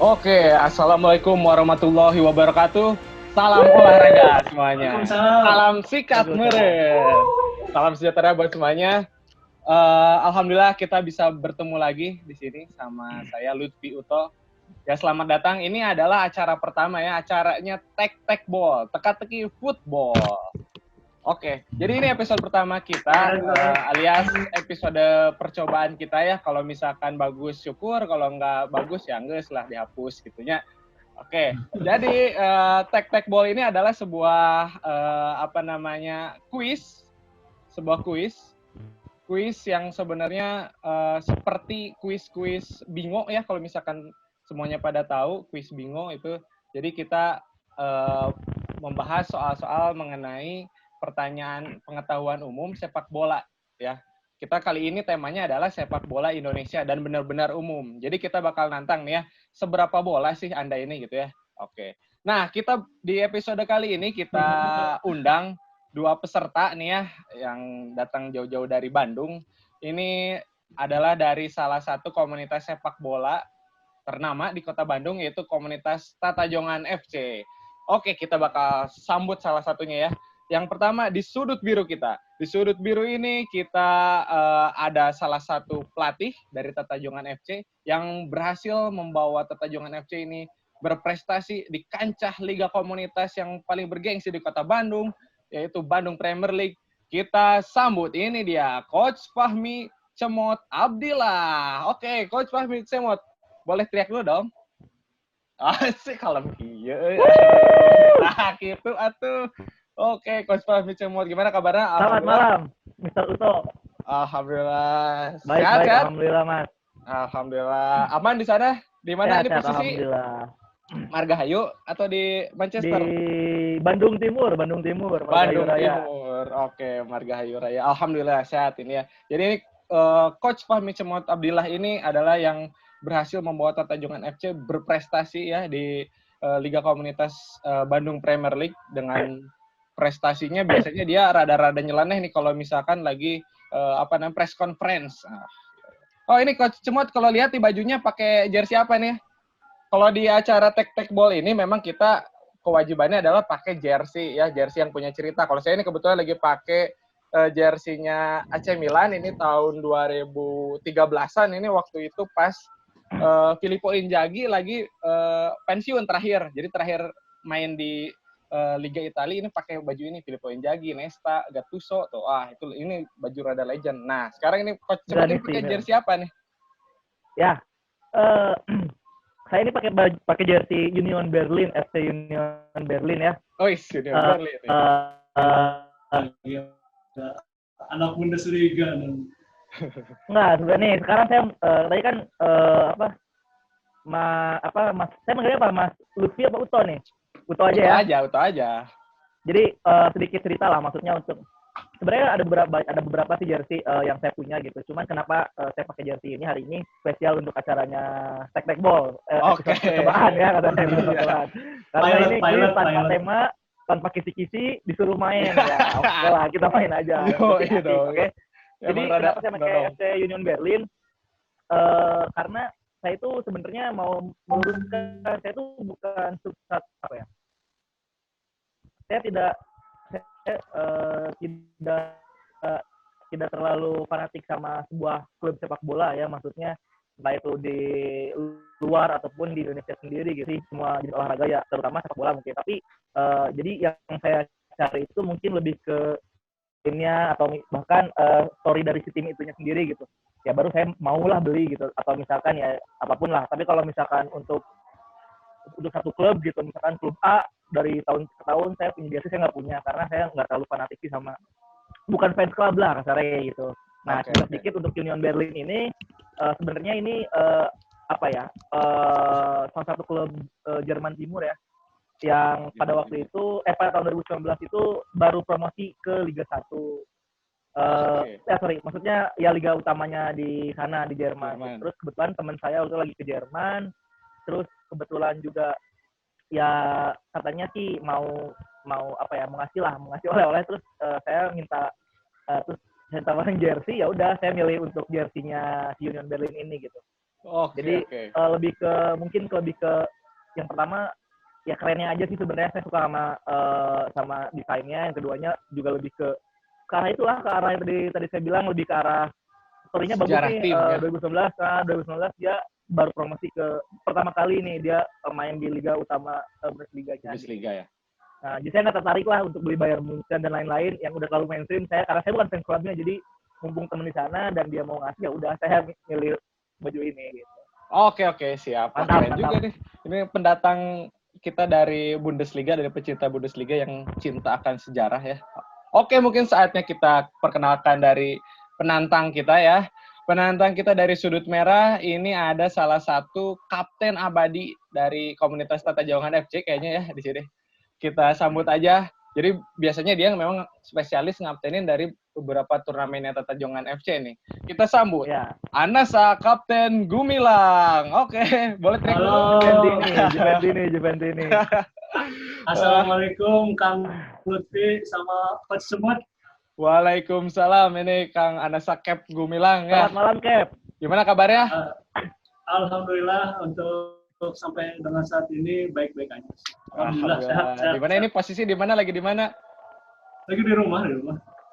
Oke, assalamualaikum warahmatullahi wabarakatuh. Salam olahraga semuanya. Waalaikumsalam. Salam sikat Waalaikumsalam. meren. Salam sejahtera buat semuanya. Alhamdulillah kita bisa bertemu lagi di sini sama saya Lutfi Uto. Ya selamat datang. Ini adalah acara pertama ya, acaranya Tek Ball, teka-teki football. Oke, jadi ini episode pertama kita, alias episode percobaan kita ya. Kalau misalkan bagus syukur, kalau nggak bagus ya nggak lah dihapus gitunya. Oke, jadi Tek Ball ini adalah sebuah kuis, sebuah kuis yang sebenarnya seperti kuis bingo ya. Kalau misalkan semuanya pada tahu kuis bingo itu, jadi kita membahas soal-soal mengenai pertanyaan pengetahuan umum sepak bola ya. Kita kali ini temanya adalah sepak bola Indonesia dan benar-benar umum. Jadi kita bakal nantang nih ya, seberapa bola sih Anda ini gitu ya. Oke. Nah, kita di episode kali ini kita undang dua peserta nih ya yang datang jauh-jauh dari Bandung. Ini adalah dari salah satu komunitas sepak bola ternama di Kota Bandung, yaitu komunitas Tatajongan FC. Oke, kita bakal sambut salah satunya ya. Yang pertama di sudut biru kita. Di sudut biru ini kita ada salah satu pelatih dari Tatajongan FC yang berhasil membawa Tatajongan FC ini berprestasi di kancah Liga Komunitas yang paling bergengsi di Kota Bandung, yaitu Bandung Premier League. Kita sambut, ini dia, Coach Fahmi Cemot Abdillah. Oke, Coach Fahmi Cemot, boleh teriak dulu dong. Asik kalem kieu. Nah, gitu atuh. Oke, Coach Fahmi Cemot, gimana kabarnya? Selamat malam, Mr. Uto. Alhamdulillah. Baik, Sehat? alhamdulillah, Mas. Alhamdulillah. Aman di sana? Di mana ini Sehat, posisi? alhamdulillah. Margahayu atau di Manchester? Di Bandung Timur. Bandung Timur. Oke, Margahayu Raya. Alhamdulillah sehat ini ya. Jadi Coach Fahmi Cemot Abdillah ini adalah yang berhasil membawa Tatajongan FC berprestasi ya di Liga Komunitas Bandung Premier League. Dengan prestasinya biasanya dia rada-rada nyeleneh nih kalau misalkan lagi press conference. Oh, ini Coach Cemot kalau lihat di bajunya pakai jersey apa nih? Kalau di acara Tek Ball ini memang kita kewajibannya adalah pakai jersey ya, jersey yang punya cerita. Kalau saya ini kebetulan lagi pakai jersey-nya AC Milan ini tahun 2013-an, ini waktu itu pas Filippo Inzaghi lagi pensiun terakhir. Jadi terakhir main di Liga Italia ini pakai baju ini, Filippo Inzaghi, Nesta, Gattuso tuh. Itu ini baju rada legend. Nah, sekarang ini Coach Cemot pakai jersey apa nih? Ya. Saya ini pakai jersey Union Berlin, FC Union Berlin ya. Oh, Union Berlin. Anak Bundesliga. Enggak, sebenarnya nih sekarang saya tadi kan Mas, saya manggilnya apa, Mas Lutfi apa Uto nih? Uto aja. Uto aja. Jadi sedikit cerita lah, maksudnya untuk sebenarnya ada beberapa sih jersey yang saya punya gitu. Cuman kenapa saya pakai jersey ini hari ini spesial untuk acaranya Tek Ball. Percobaan ya kata saya percobaan. Karena ini tanpa tema, tanpa kisi-kisi disuruh main ya. Oke lah, kita main aja. Oke. Jadi kenapa saya pakai FC Union Berlin? Karena saya itu sebenarnya mau meluruskan, saya itu bukan sukses saya tidak terlalu fanatik sama sebuah klub sepak bola ya, maksudnya entah itu di luar ataupun di Indonesia sendiri gitu sih, semua jenis olahraga ya, terutama sepak bola mungkin. Tapi jadi yang saya cari itu mungkin lebih ke timnya atau bahkan story dari si tim itunya sendiri gitu. Ya baru saya maulah beli gitu, atau misalkan ya apapun lah. Tapi kalau misalkan untuk satu klub gitu, misalkan klub A dari tahun ke tahun saya punya jersey, saya nggak punya karena saya nggak terlalu fanatik sih sama, bukan fans club lah kasarnya gitu. Nah, sedikit untuk Union Berlin ini sebenarnya ini salah satu klub Jerman Timur ya, yang pada waktu itu pada tahun 2019 itu baru promosi ke Liga 1. Maksudnya ya liga utamanya di sana di Jerman. Terus kebetulan teman saya waktu lagi ke Jerman, terus kebetulan juga ya katanya sih mau ngasih oleh-oleh, terus saya minta terus saya tawarin jersey, ya udah saya milih untuk jersinya Union Berlin ini gitu. Jadi Oke. lebih ke mungkin lebih ke yang pertama ya kerennya aja sih sebenarnya saya suka sama desainnya. Yang keduanya juga lebih ke arah itulah, ke arah yang tadi saya bilang, lebih ke arah story-nya bagus Sejarah nih. tim ya. 2019 dia baru promosi ke pertama kali nih dia main di Liga Utama Bundesliga-nya. Bundesliga ya. Nah, jadi saya nggak tertarik lah untuk beli Bayern Munchen dan lain-lain yang udah terlalu mainstream. Karena saya bukan fans klubnya, jadi mumpung temen di sana dan dia mau ngasih, ya udah saya milih baju ini gitu. Oke, siap. Wah, Mantap, keren juga nih. Ini pendatang kita dari Bundesliga, dari pecinta Bundesliga yang cinta akan sejarah ya. Oke, mungkin saatnya kita perkenalkan dari penantang kita ya. Penantang kita dari sudut merah, ini ada salah satu kapten abadi dari komunitas Tata Jauhan FC kayaknya ya di sini. Kita sambut aja. Jadi biasanya dia memang spesialis ngaptenin dari beberapa turnamennya Tata Jongan FC nih. Kita sambut Ya. Anasa Kapten Gumilang. Oke, boleh teriak dulu. Juventini. Assalamualaikum Kang Lutfi sama Coach Semut. Waalaikumsalam. Ini Kang Anasa Cap Gumilang ya. Selamat malam, Cap. Gimana kabarnya? Alhamdulillah untuk sampai dengan saat ini baik-baik aja. Alhamdulillah sehat. Di mana ini posisi di mana, lagi di mana? Lagi di rumah.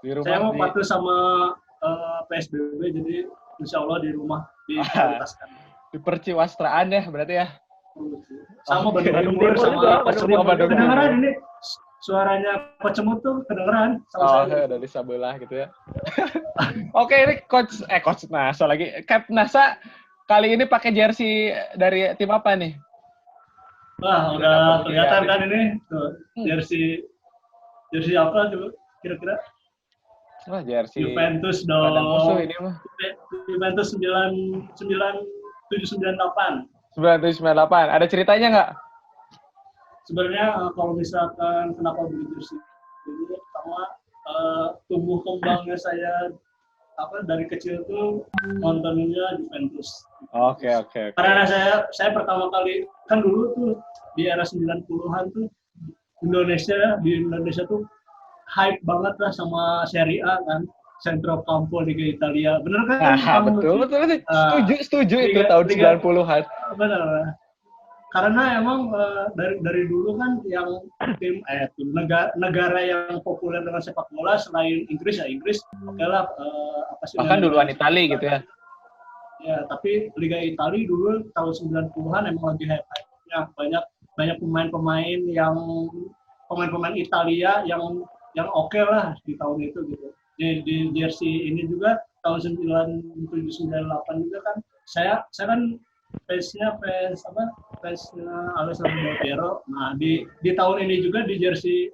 Di rumah. Saya mau patuh sama PSBB, jadi insya Allah di rumah diprioritaskan. Di perciwastraan ya berarti ya. Sama Bandung Timur sama juga, kedengeran ini suaranya Coach Semut tuh kedengeran sama saya. Dari sebelah gitu ya. Oke, ini Coach Nasa lagi. Cap Nasa kali ini pakai jersey dari tim apa nih? Wah, udah kelihatan kan ini tuh jersey apa tuh kira-kira? Wah, jersey Juventus dong. Ada musuh ini mah. Juventus 9798. 9798. Ada ceritanya nggak? Sebenarnya kalau misalkan kenapa beli jersey ini, pertama tumbuh kembangnya saya dari kecil tuh nontonnya Juventus. Oke. Karena saya pertama kali kan dulu tuh di era 90-an tuh di Indonesia tuh hype banget lah sama Serie A kan, Centrocampo Liga Italia. Bener kan? Betul. Setuju itu tahun 90-an. Benar. Karena emang dari dulu kan yang negara yang populer dengan sepak bola selain Inggris ya Inggris, oke lah apa sih? Bahkan duluan Itali gitu ya. Ya, tapi Liga Italia dulu tahun 90-an emang lagi hype-nya, banyak pemain-pemain Italia yang oke lah di tahun itu gitu. Di jersey ini juga tahun 9798 juga kan saya kan fansnya Alessandro Del Piero. Nah, di tahun ini juga di jersey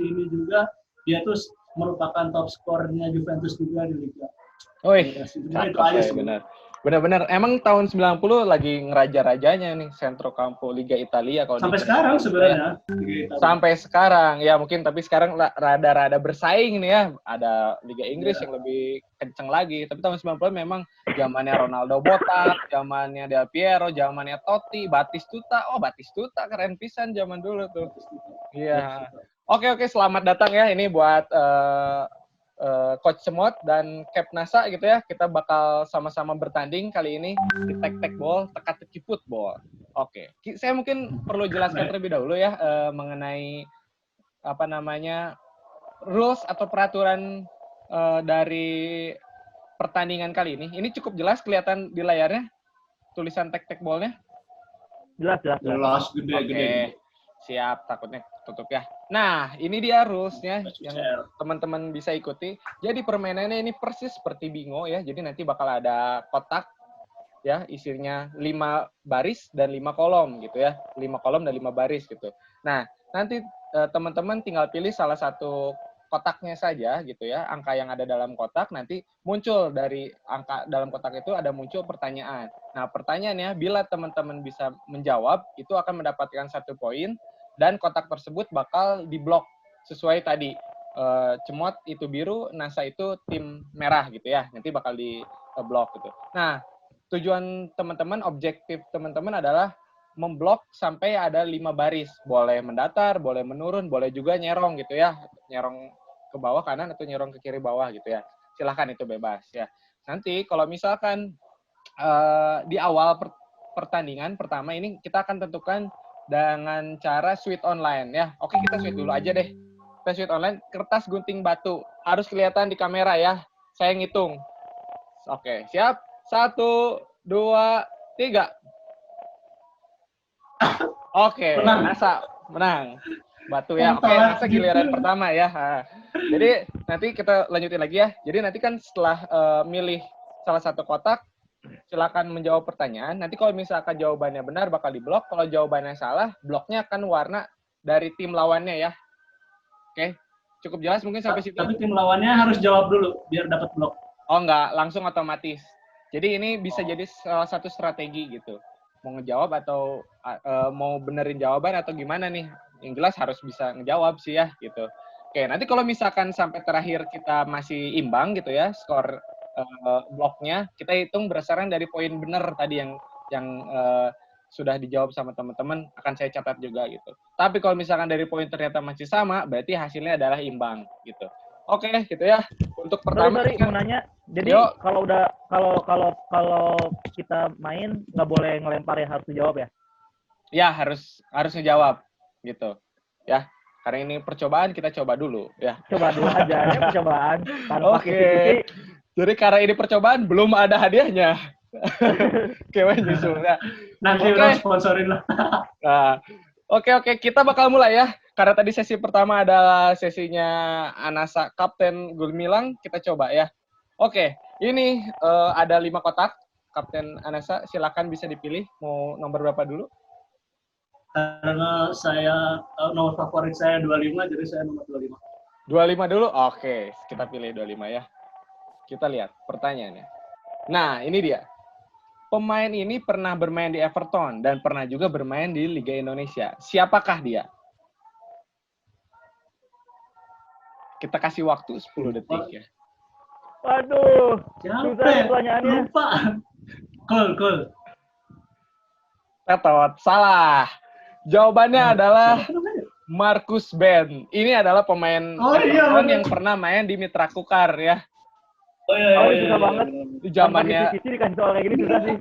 ini juga dia tuh merupakan top skornya Juventus juga di Liga. Benar. Emang tahun 90 lagi ngeraja-rajanya nih Centrocampo Liga Italia kalau sampai sekarang sebenarnya. Sampai sekarang ya mungkin, tapi sekarang rada-rada bersaing nih ya. Ada Liga Inggris yang lebih kenceng lagi. Tapi tahun 90 memang zamannya Ronaldo botak, zamannya Del Piero, zamannya Totti, Batistuta. Oh, Batistuta keren pisan zaman dulu tuh. Iya. Oke, selamat datang ya ini buat Coach Semut dan Cap Nasa gitu ya. Kita bakal sama-sama bertanding kali ini di tek-tek ball, teka-teki football. Oke. Saya mungkin perlu jelaskan terlebih dahulu ya mengenai rules atau peraturan dari pertandingan kali ini. Ini cukup jelas kelihatan di layarnya tulisan tek-tek ball-nya? Jelas gede. Siap, takutnya tutup ya. Nah, ini dia rules-nya yang teman-teman bisa ikuti. Jadi permainannya ini persis seperti bingo ya. Jadi nanti bakal ada kotak ya, isinya 5 baris dan 5 kolom gitu ya. 5 kolom dan 5 baris gitu. Nah, nanti teman-teman tinggal pilih salah satu kotaknya saja gitu ya. Angka yang ada dalam kotak nanti muncul dari angka dalam kotak itu ada muncul pertanyaan. Nah, pertanyaannya bila teman-teman bisa menjawab itu akan mendapatkan 1 poin. Dan kotak tersebut bakal diblok sesuai tadi. Cemot itu biru, Nasa itu tim merah gitu ya. Nanti bakal diblok gitu. Nah, tujuan teman-teman, objektif teman-teman adalah memblok sampai ada 5 baris. Boleh mendatar, boleh menurun, boleh juga nyerong gitu ya. Nyerong ke bawah kanan atau nyerong ke kiri bawah gitu ya. Silahkan, itu bebas ya. Nanti kalau misalkan di awal pertandingan pertama ini kita akan tentukan dengan cara sweet online ya. Oke, kita sweet dulu aja deh. Kita sweet online, kertas gunting batu. Harus kelihatan di kamera ya. Saya ngitung. Oke, siap? 1, 2, 3. Oke, Menang. Nasa menang. Batu ya. Oke, Telat Nasa giliran gitu. pertama ya. Jadi nanti kita lanjutin lagi ya. Jadi nanti kan setelah milih salah satu kotak, silakan menjawab pertanyaan. Nanti kalau misalkan jawabannya benar bakal diblok. Kalau jawabannya salah, bloknya akan warna dari tim lawannya ya. Oke, cukup jelas mungkin sampai situ. Tapi tim lawannya harus jawab dulu biar dapat blok. Oh enggak, langsung otomatis. Jadi ini bisa jadi salah satu strategi gitu. Mau ngejawab atau mau benerin jawaban atau gimana nih? Yang jelas harus bisa ngejawab sih ya gitu. Oke, nanti kalau misalkan sampai terakhir kita masih imbang gitu ya, skor bloknya kita hitung berdasarkan dari poin benar tadi yang sudah dijawab sama teman-teman akan saya catat juga gitu. Tapi kalau misalkan dari poin ternyata masih sama, berarti hasilnya adalah imbang gitu. Oke, gitu ya. Untuk pertama Sorry, mau nanya. Jadi Yuk. kalau kita main nggak boleh ngelempar ya, harus dijawab ya? Ya, harus ngejawab gitu. Ya. Karena ini percobaan, kita coba dulu ya. Coba dulu aja ya, percobaan tanpa Oke. kisi-kisi. Jadi karena ini percobaan belum ada hadiahnya. Kewen nyusul ya. Nanti orang sponsorin lah. Nah, oke, kita bakal mulai ya. Karena tadi sesi pertama adalah sesinya Anasa Kapten Gulmilang, kita coba ya. Oke, ini ada 5 kotak. Kapten Anasa, silakan bisa dipilih. Mau nomor berapa dulu? Karena saya nomor favorit saya 25, jadi saya nomor 25. 25 dulu? Oke, kita pilih 25 ya. Kita lihat pertanyaannya. Nah, ini dia. Pemain ini pernah bermain di Everton dan pernah juga bermain di Liga Indonesia. Siapakah dia? Kita kasih waktu 10 detik ya. Waduh, Siapa susah ya? pertanyaannya. Lupa. Cool. Tetot, salah. Jawabannya adalah Marcus Ben. Ini adalah pemain Everton yang pernah main di Mitra Kukar ya. Oh, susah banget. Di zamannya kisi-kisi dikasih soal kayak gini susah sih.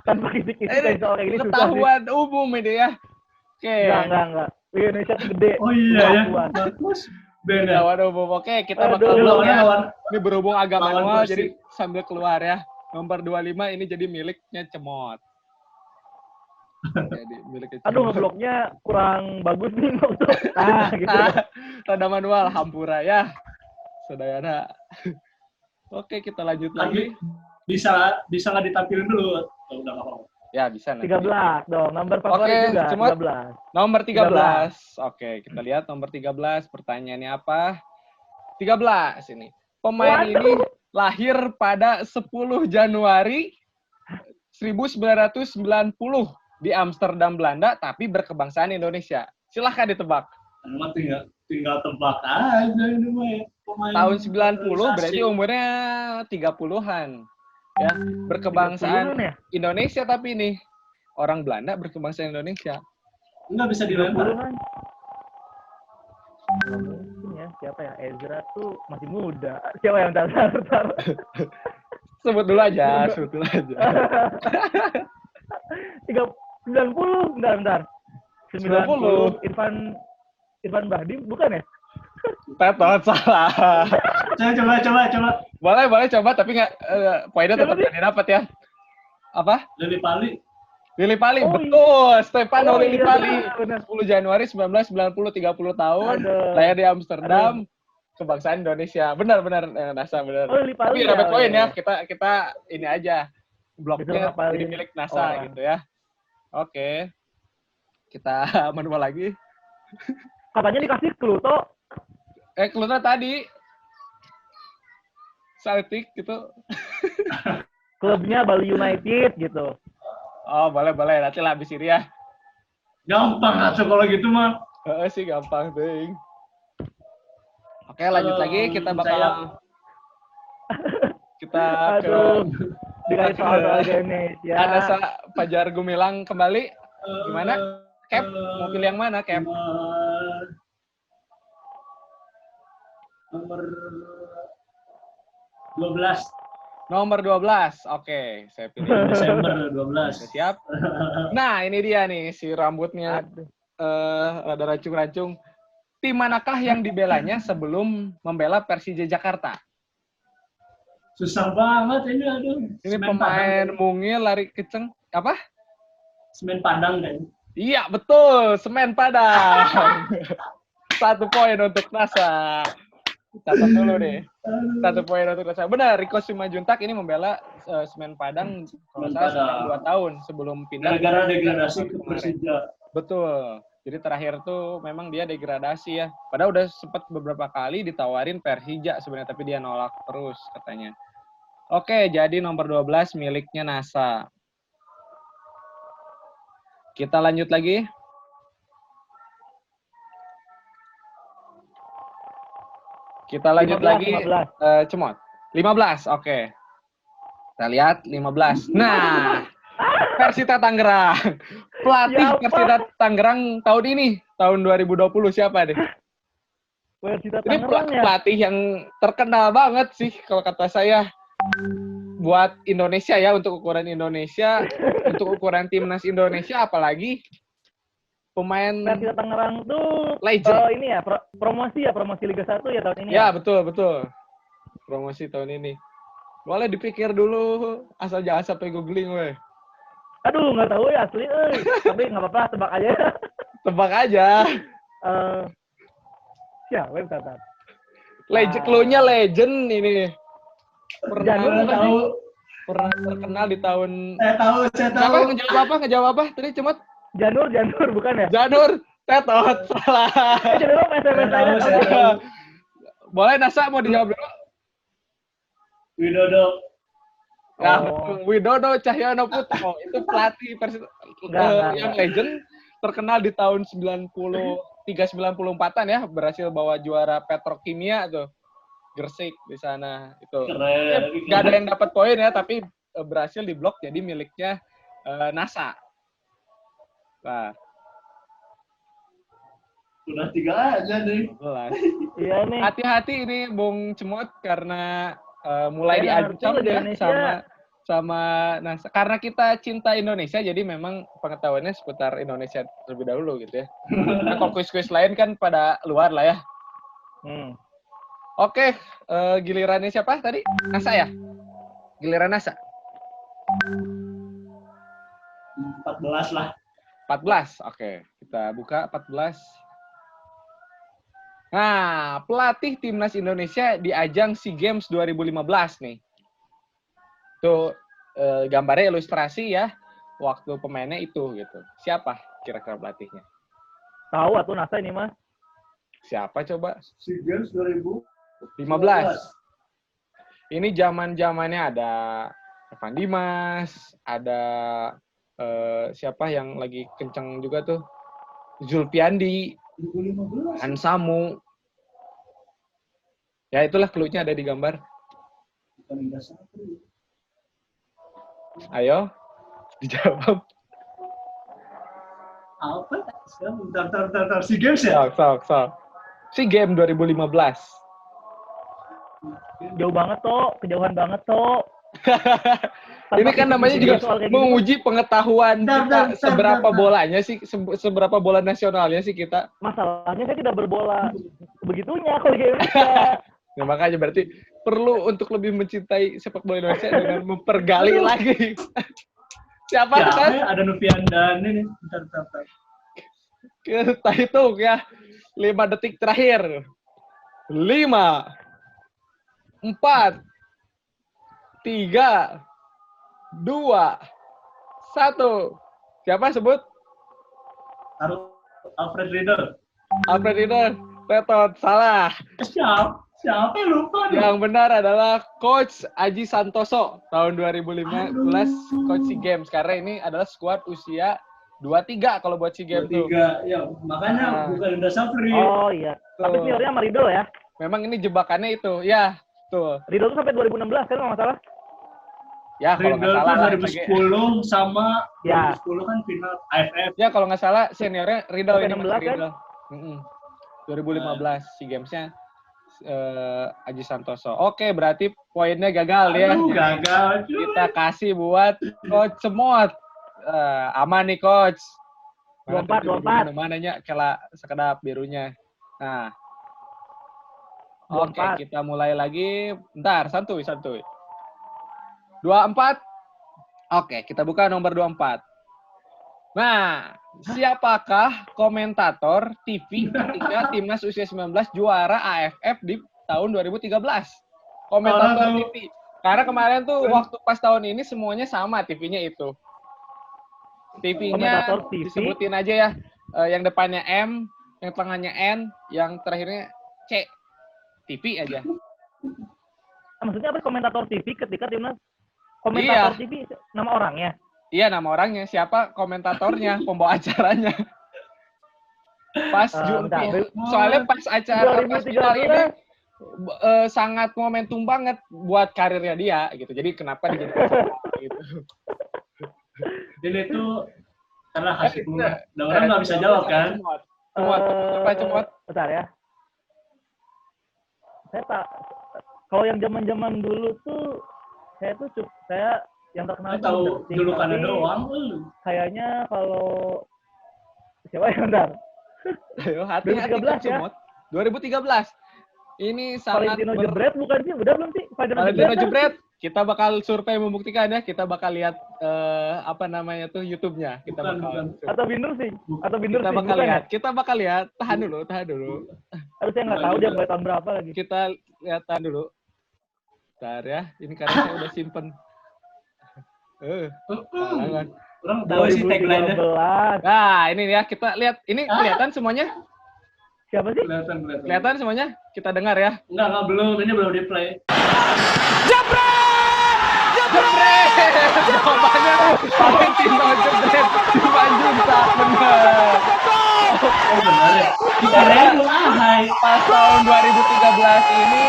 Tanpa kisi-kisi dikasih soal kayak gini susah sih. Ketahuan umum ini ya. Oke. Enggak. Liga Indonesia tuh gede. Oh iya ya. Marcus Ben. Ketahuan umum. Oke, kita bakal lawannya lawan. Ini berhubung agak manual jadi sambil keluar ya. Nomor 25 ini jadi miliknya Cemot. Jadi miliknya Cemot. Aduh, ngebloknya kurang bagus nih untuk. Gitu. Tanda manual Hampura ya. Saudara. Oke, kita lanjut lagi. Bisa nggak ditampilin dulu? Oh, udah nggak apa-apa. Ya, bisa nanti. 13 dong, nomor favorit juga. Cemot. 13. Nomor 13. Oke, kita lihat nomor 13. Pertanyaannya apa? 13 ini. Pemain ini lahir pada 10 Januari 1990 di Amsterdam, Belanda, tapi berkebangsaan Indonesia. Silahkan ditebak. Tinggal tebak aja ini mah ya. Tahun 90 berarti umurnya 30-an. Ya, berkebangsaan Indonesia tapi nih. Orang Belanda berkebangsaan Indonesia. Enggak bisa dilempar. Mungkin ya, siapa ya? Ezra tuh masih muda. Siapa yang bentar. Sebut dulu aja. 90, bentar. 90. Irfan Bahdim bukan ya? Tetot, salah. Coba. Boleh coba tapi nggak poinnya tetap nggak didapat ya. Apa? Lili Pali, betul. Stefano Lili Pali. 10 Januari 1990, 30 tahun. Lahir di Amsterdam. Kebangsaan Indonesia. Benar NASA benar. Oh, Lili Pali. Tapi dapat poin ya. Kita ini aja. Bloknya jadi milik NASA gitu ya. Oke. Kita manual lagi. Katanya dikasih Kluto. Kluto tadi. Celtic gitu. Klubnya Bali United gitu. Oh, boleh. Nanti lah habis ini ya. Gampang atuh kalau gitu mah. Sih gampang, ting. Oke, lanjut lagi. Kita bakal kita ke dikasih soal Indonesia. Anasa Fajar Gumilang kembali. Gimana? Cap, mau pilih yang mana, Cap? Nomor 12. Nomor 12. Oke, saya pilih. Desember 12. Oke, siap. Nah, ini dia nih si rambutnya Aduh. rada rancung-rancung. Tim manakah yang dibelanya sebelum membela Persija Jakarta? Susah banget ini, aduh. Ini Semen pemain Padang, mungil lari kenceng. Apa? Semen Padang kayaknya. Iya, betul. Semen Padang. 1 poin untuk NASA. Catat dulu deh. 1 poin untuk NASA. Benar, Riko Simanjuntak ini membela Semen Padang kalau Semen salah selama Padang. 2 tahun sebelum pindah Gara-gara ke degradasi ke kemarin. Persija. Betul. Jadi terakhir tuh memang dia degradasi ya. Padahal udah sempat beberapa kali ditawarin Persija sebenarnya, tapi dia nolak terus katanya. Oke, jadi nomor 12 miliknya NASA. Kita lanjut lagi. Kita lanjut 15, lagi. 15. Cemot. 15, oke. Kita lihat 15. Nah, Persita Tangerang. Pelatih Siapa? Persita Tangerang tahun ini, tahun 2020 siapa deh? Persita Ini Tangerang ya? pelatih yang terkenal banget sih kalau kata saya buat Indonesia ya, untuk ukuran Indonesia, untuk ukuran timnas Indonesia, apalagi pemain Persita Tangerang tuh legend. ini ya promosi Liga 1 ya tahun ini Ya, ya. betul. Promosi tahun ini. Boleh dipikir dulu, asal jangan sampai googling weh. Aduh, nggak tahu ya asli, tapi nggak apa-apa, tebak aja. Tebak aja. Siapa yang catat? Clue-nya legend ini. Janur Saya bukan tahu. Pernah terkenal di tahun. Saya tahu. Apa? Ngejawab apa? Tadi Cemot? Janur bukan ya? Janur. Tetot. Salah. Janur apa SMS Saya tahu, saya saya tahu. Boleh Nasa mau dijawab dulu? Widodo. Nah, Oh. Widodo Cahyono Putro itu pelatih yang legend, terkenal di tahun 93-94-an ya, berhasil bawa juara Petrokimia tuh. Gresik di sana itu. Keren. Gak ada yang dapat poin ya, tapi berhasil diblok jadi miliknya NASA. Nah, Udah 3 aja nih. 12. Iya nih. Hati-hati ini Bung Cemot karena mulai Saya diancam ngerti ya Indonesia. sama NASA. Karena kita cinta Indonesia, jadi memang pengetahuannya seputar Indonesia terlebih dahulu gitu ya. Nah, kalau kuis-kuis lain kan pada luar lah ya. Oke, gilirannya siapa tadi? NASA ya? Giliran NASA? 14 lah. 14, oke. Kita buka 14. Nah, pelatih Timnas Indonesia di ajang SEA Games 2015 nih. Tuh gambarnya ilustrasi ya, waktu pemainnya itu gitu. Siapa kira-kira pelatihnya? Tahu atau NASA ini mah? Siapa coba? SEA Games 2015. 15. Ini zaman-zamannya ada Evan Dimas, ada siapa yang lagi kenceng juga tuh? Zulpiandi, 2015. Hansamu. Ya itulah clue-nya ada di gambar. Bukan Liga 1. Ayo, dijawab. Apa? Bentar. SEA Games ya? Sok. SEA Games 2015. Jauh banget toh, kejauhan banget toh. Ini kan namanya juga menguji pengetahuan kita seberapa bolanya sih, seberapa bola nasionalnya sih kita. Masalahnya saya tidak berbola begitunya kalau di Indonesia. Nah, makanya berarti perlu untuk lebih mencintai sepak bola Indonesia dengan mempergali lagi. Siapa Ya, kan? ada Nupiandan ini. Bentar. Kita hitung ya. 5 detik terakhir. 5, 4, 3, 2, 1. Siapa sebut? Alfred Riedel. Alfred Riedel. Tetot. Salah. Siapa lupa nih? Yang benar adalah Coach Aji Santoso. Tahun 2015 Coach SEA Games. Karena ini adalah skuad usia 23 kalau buat SEA Games tuh. 23. Ya, makanya bukan Indra Safri. Oh iya. Tapi seniornya sama Riedel ya? Memang ini jebakannya itu. Ya, tuh. Riedel tuh sampai 2016 kan kalau nggak salah? Ya, kalau nggak salah. 2010 sama ya. 2010 kan final AFF. Ya, kalau nggak salah seniornya Riedel ini. 16 kan? 2015 SEA Games-nya Aji Santoso. Oke, berarti poinnya gagal ya. Aduh, gagal. Kita kasih buat Coach Semot. Aman nih Coach. 24. Mananya kela sekedap birunya. Nah. Oke, 24. kita mulai lagi. Bentar, santuy. 24. Oke, kita buka nomor 24. Nah, siapakah komentator TV ketika Timnas usia 19 juara AFF di tahun 2013? Komentator TV. Karena kemarin tuh waktu pas tahun ini semuanya sama TV-nya itu. TV-nya disebutin aja ya. Yang depannya M, yang tengahnya N, yang terakhirnya C. TV aja. Maksudnya apa komentator TV ketika Timnas? Komentator TV nama orangnya? Iya, nama orangnya. Siapa komentatornya, pembawa acaranya. Pas soalnya pas acara pas final ini sangat momentum banget buat karirnya dia gitu. Jadi kenapa dia jadi gitu. Jadi itu karena hasil orang nggak bisa jawab kan? Cemot. Bentar ya. Saya tak. Kalau yang zaman dulu tuh saya yang terkenal tahu dulu karena doang. Kayaknya kalau siapa yang bentar? Ayo, hati-hati 2013 ya. 2013. Ini sangat Valentino Jebret bukan sih? Udah belum sih? Valentino Jebret. Kita bakal survei membuktikan ya. Kita bakal lihat YouTube-nya. Kita bakal atau Binder sih. Kita bakal lihat. Tahan dulu. Harus saya nggak tahu dia mulai tahun berapa lagi. Kita lihat tahan dulu. Bentar ya. Ini karena saya udah simpen. Orang tahu sih tagline-nya. Nah, ini ya kita lihat. Ini kelihatan semuanya? Siapa sih? Kelihatan semuanya? Kita dengar ya. Enggak, belum. Ini belum di-play. Jebret! Jawabannya Valentino Jebret. Simanjuntak, bener. Oh, benar ya? Pas tahun 2013 ini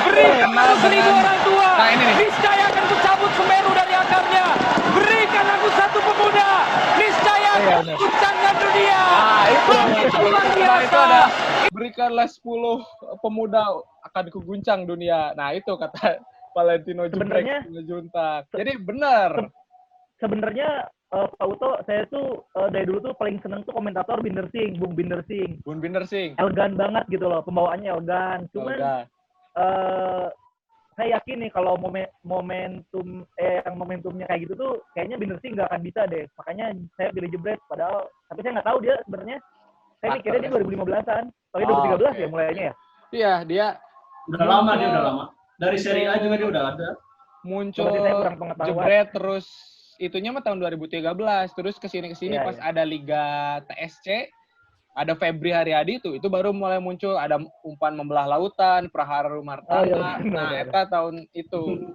terkenal dengan orang tua. Nah, ini nih. Niscaya akan kucabut Semeru dari akarnya. Berikan aku satu pemuda. Niscaya akan kuguncangkan dunia. Itu ada berikanlah 10 pemuda akan kuguncang dunia. Nah, itu kata Valentino Jebret Juntak. Jadi benar. Sebenarnya Pak Uto, saya tuh dari dulu tuh paling seneng tuh komentator Bung Binder Singh. Elegan banget gitu loh, pembawaannya elegan. Cuman saya yakin nih kalau momentumnya kayak gitu tuh kayaknya Binder Singh nggak akan bisa deh. Makanya saya pilih Jebret. Padahal tapi saya nggak tahu dia sebenarnya. Saya mikirnya dia 2015-an. Tapi 2013 ya mulainya ya? Iya, dia udah lama. Dari Serie A juga dia udah ada. Muncul Jebret terus itunya mah tahun 2013, terus kesini pas ada Liga TSC, ada Febri Haryadi itu baru mulai muncul, ada umpan membelah lautan, Praharu Martana. Nah, eta tahun itu.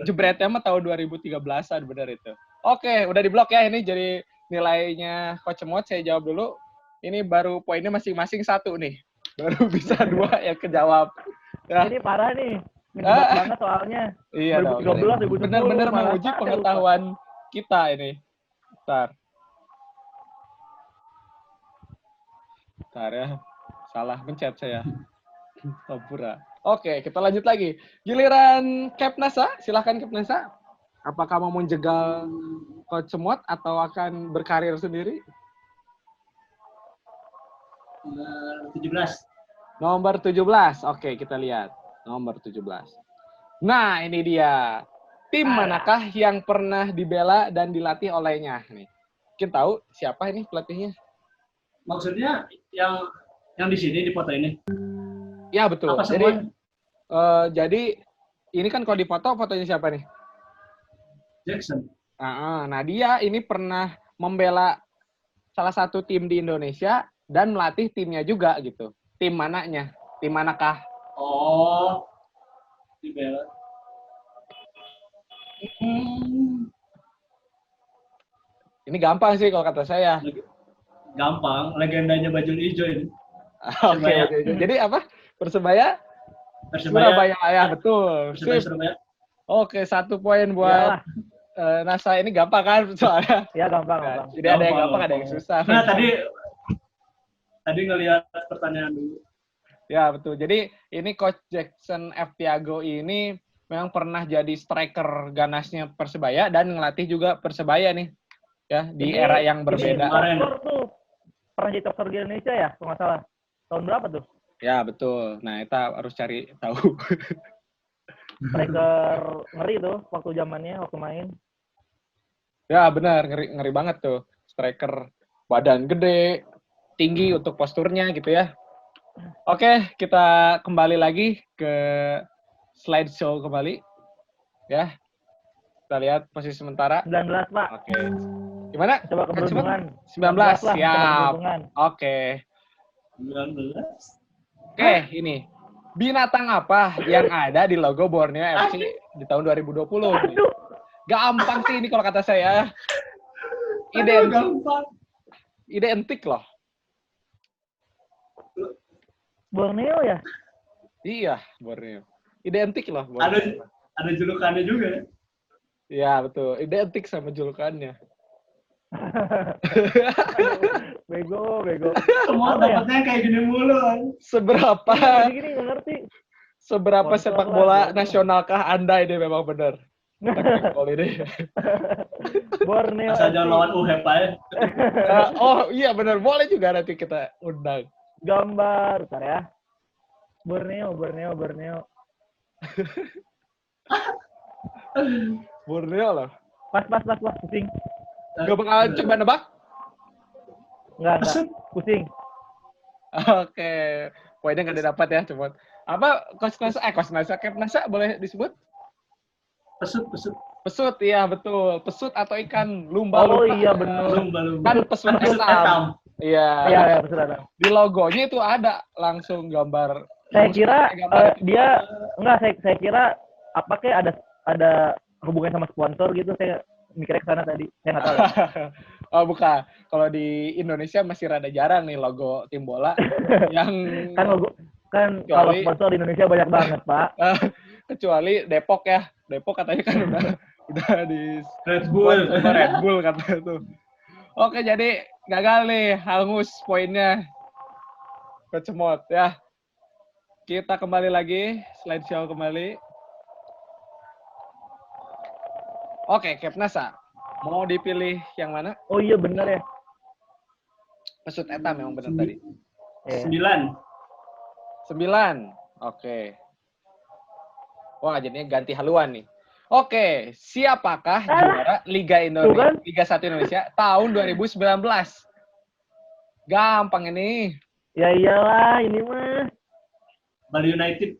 Jebretnya mah tahun 2013-an benar itu. Oke, udah diblok ya, ini jadi nilainya Coach Cemot. Saya jawab dulu. Ini baru poinnya masing-masing 1 nih. Baru bisa 2 yang kejawab. Ya. Ini parah nih. Ngejebak banget soalnya. Iya 2013, 2010. Benar-benar menguji pengetahuan kita ini. Bentar ya. Salah pencet saya. Tampura. Oke, kita lanjut lagi. Giliran Kepnasa, silahkan Kepnasa. Apakah mau menjegal Coach Cemot atau akan berkarir sendiri? 17. Nomor 17. Oke, kita lihat. Nomor 17. Nah, ini dia. Tim manakah yang pernah dibela dan dilatih olehnya? Nih. Mungkin tahu siapa ini pelatihnya? Maksudnya yang di sini di foto ini? Ya, betul. Apa jadi ini kan kalau di fotonya siapa nih? Jackson. Nah, dia ini pernah membela salah satu tim di Indonesia dan melatih timnya juga gitu. Tim mananya? Tim manakah? Oh, dibela. Ini gampang sih kalau kata saya. Gampang, legendanya baju hijau ini. Oke. Jadi apa? Persebaya? Surabaya, ya betul. Surabaya. Oke, 1 poin buat Nasa. Ini gampang kan soalnya? Ya gampang. Jadi ada yang gampang, ada yang susah. Nah, tadi ngelihat pertanyaan dulu. Ya, betul. Jadi ini Coach Jackson F. Tiago ini memang pernah jadi striker ganasnya Persebaya dan ngelatih juga Persebaya nih. Ya, di era yang berbeda. Top skor tuh pernah jadi top skor di Indonesia ya, kalau nggak salah. Tahun berapa tuh? Ya, betul. Nah, kita harus cari tahu. Striker ngeri tuh waktu main. Ya, benar. Ngeri banget tuh. Striker badan gede, tinggi untuk posturnya gitu ya. Oke, kita kembali lagi ke slideshow kembali. Ya. Kita lihat posisi sementara. 19, Pak. Oke. Gimana? Coba keberuntungan. 19. Lah, Siap. keberuntungan. Oke. 19. Oke, ini. Binatang apa yang ada di logo Borneo FC di tahun 2020? Aduh. Gampang sih ini kalau kata saya. Identik. Gampang. Identik loh. Borneo ya? Iya, Borneo. Identik loh Borneo. Ada julukannya juga ya. Iya, betul. Identik sama julukannya. Bego. Semua Apa ya? dapatnya kayak gini mulu kan. Seberapa Gini nggak ngerti. seberapa Sponsor sepak lah, bola gitu. nasionalkah Anda ini memang benar? Kalau ini. Borneo. Asal jangan FC. lawan UHEP aja. Oh iya benar, boleh juga nanti kita undang. Gambar, bentar ya. Borneo. Borneo loh. Pas, pusing. Gak bakalan coba nebak? Enggak. Pusing. Oke. Poinnya nggak didapat ya, cuma apa Coach Nasa, Cap Nasa boleh disebut? Pesut. Pesut, iya betul. Pesut atau ikan lumba. Oh iya benar. Lumba. Kan pesut etam. Iya. Iya, betul. Di logonya itu ada langsung gambar. Saya kira gambar itu. dia saya kira apa kayak ada hubungan sama sponsor gitu, saya mikirnya ke sana tadi. Saya nggak tahu. Oh bukan. Kalau di Indonesia masih rada jarang nih logo tim bola yang Kan kalau sponsor di Indonesia banyak banget, Pak. kecuali Depok ya. Depok katanya kan udah di Red Bull. sama Red Bull katanya tuh. Oke, jadi gagal nih, hangus poinnya. Kecemot ya. Kita kembali lagi, slideshow kembali. Oke, Cap Nasa. Mau dipilih yang mana? Oh iya benar ya. Pesut etam memang benar tadi. 9. 9. Oke. Wah, jadinya ganti haluan nih. Oke, siapakah juara Liga Indonesia, Liga 1 Indonesia tahun 2019? Gampang ini. Ya iyalah, ini mah. Bali United.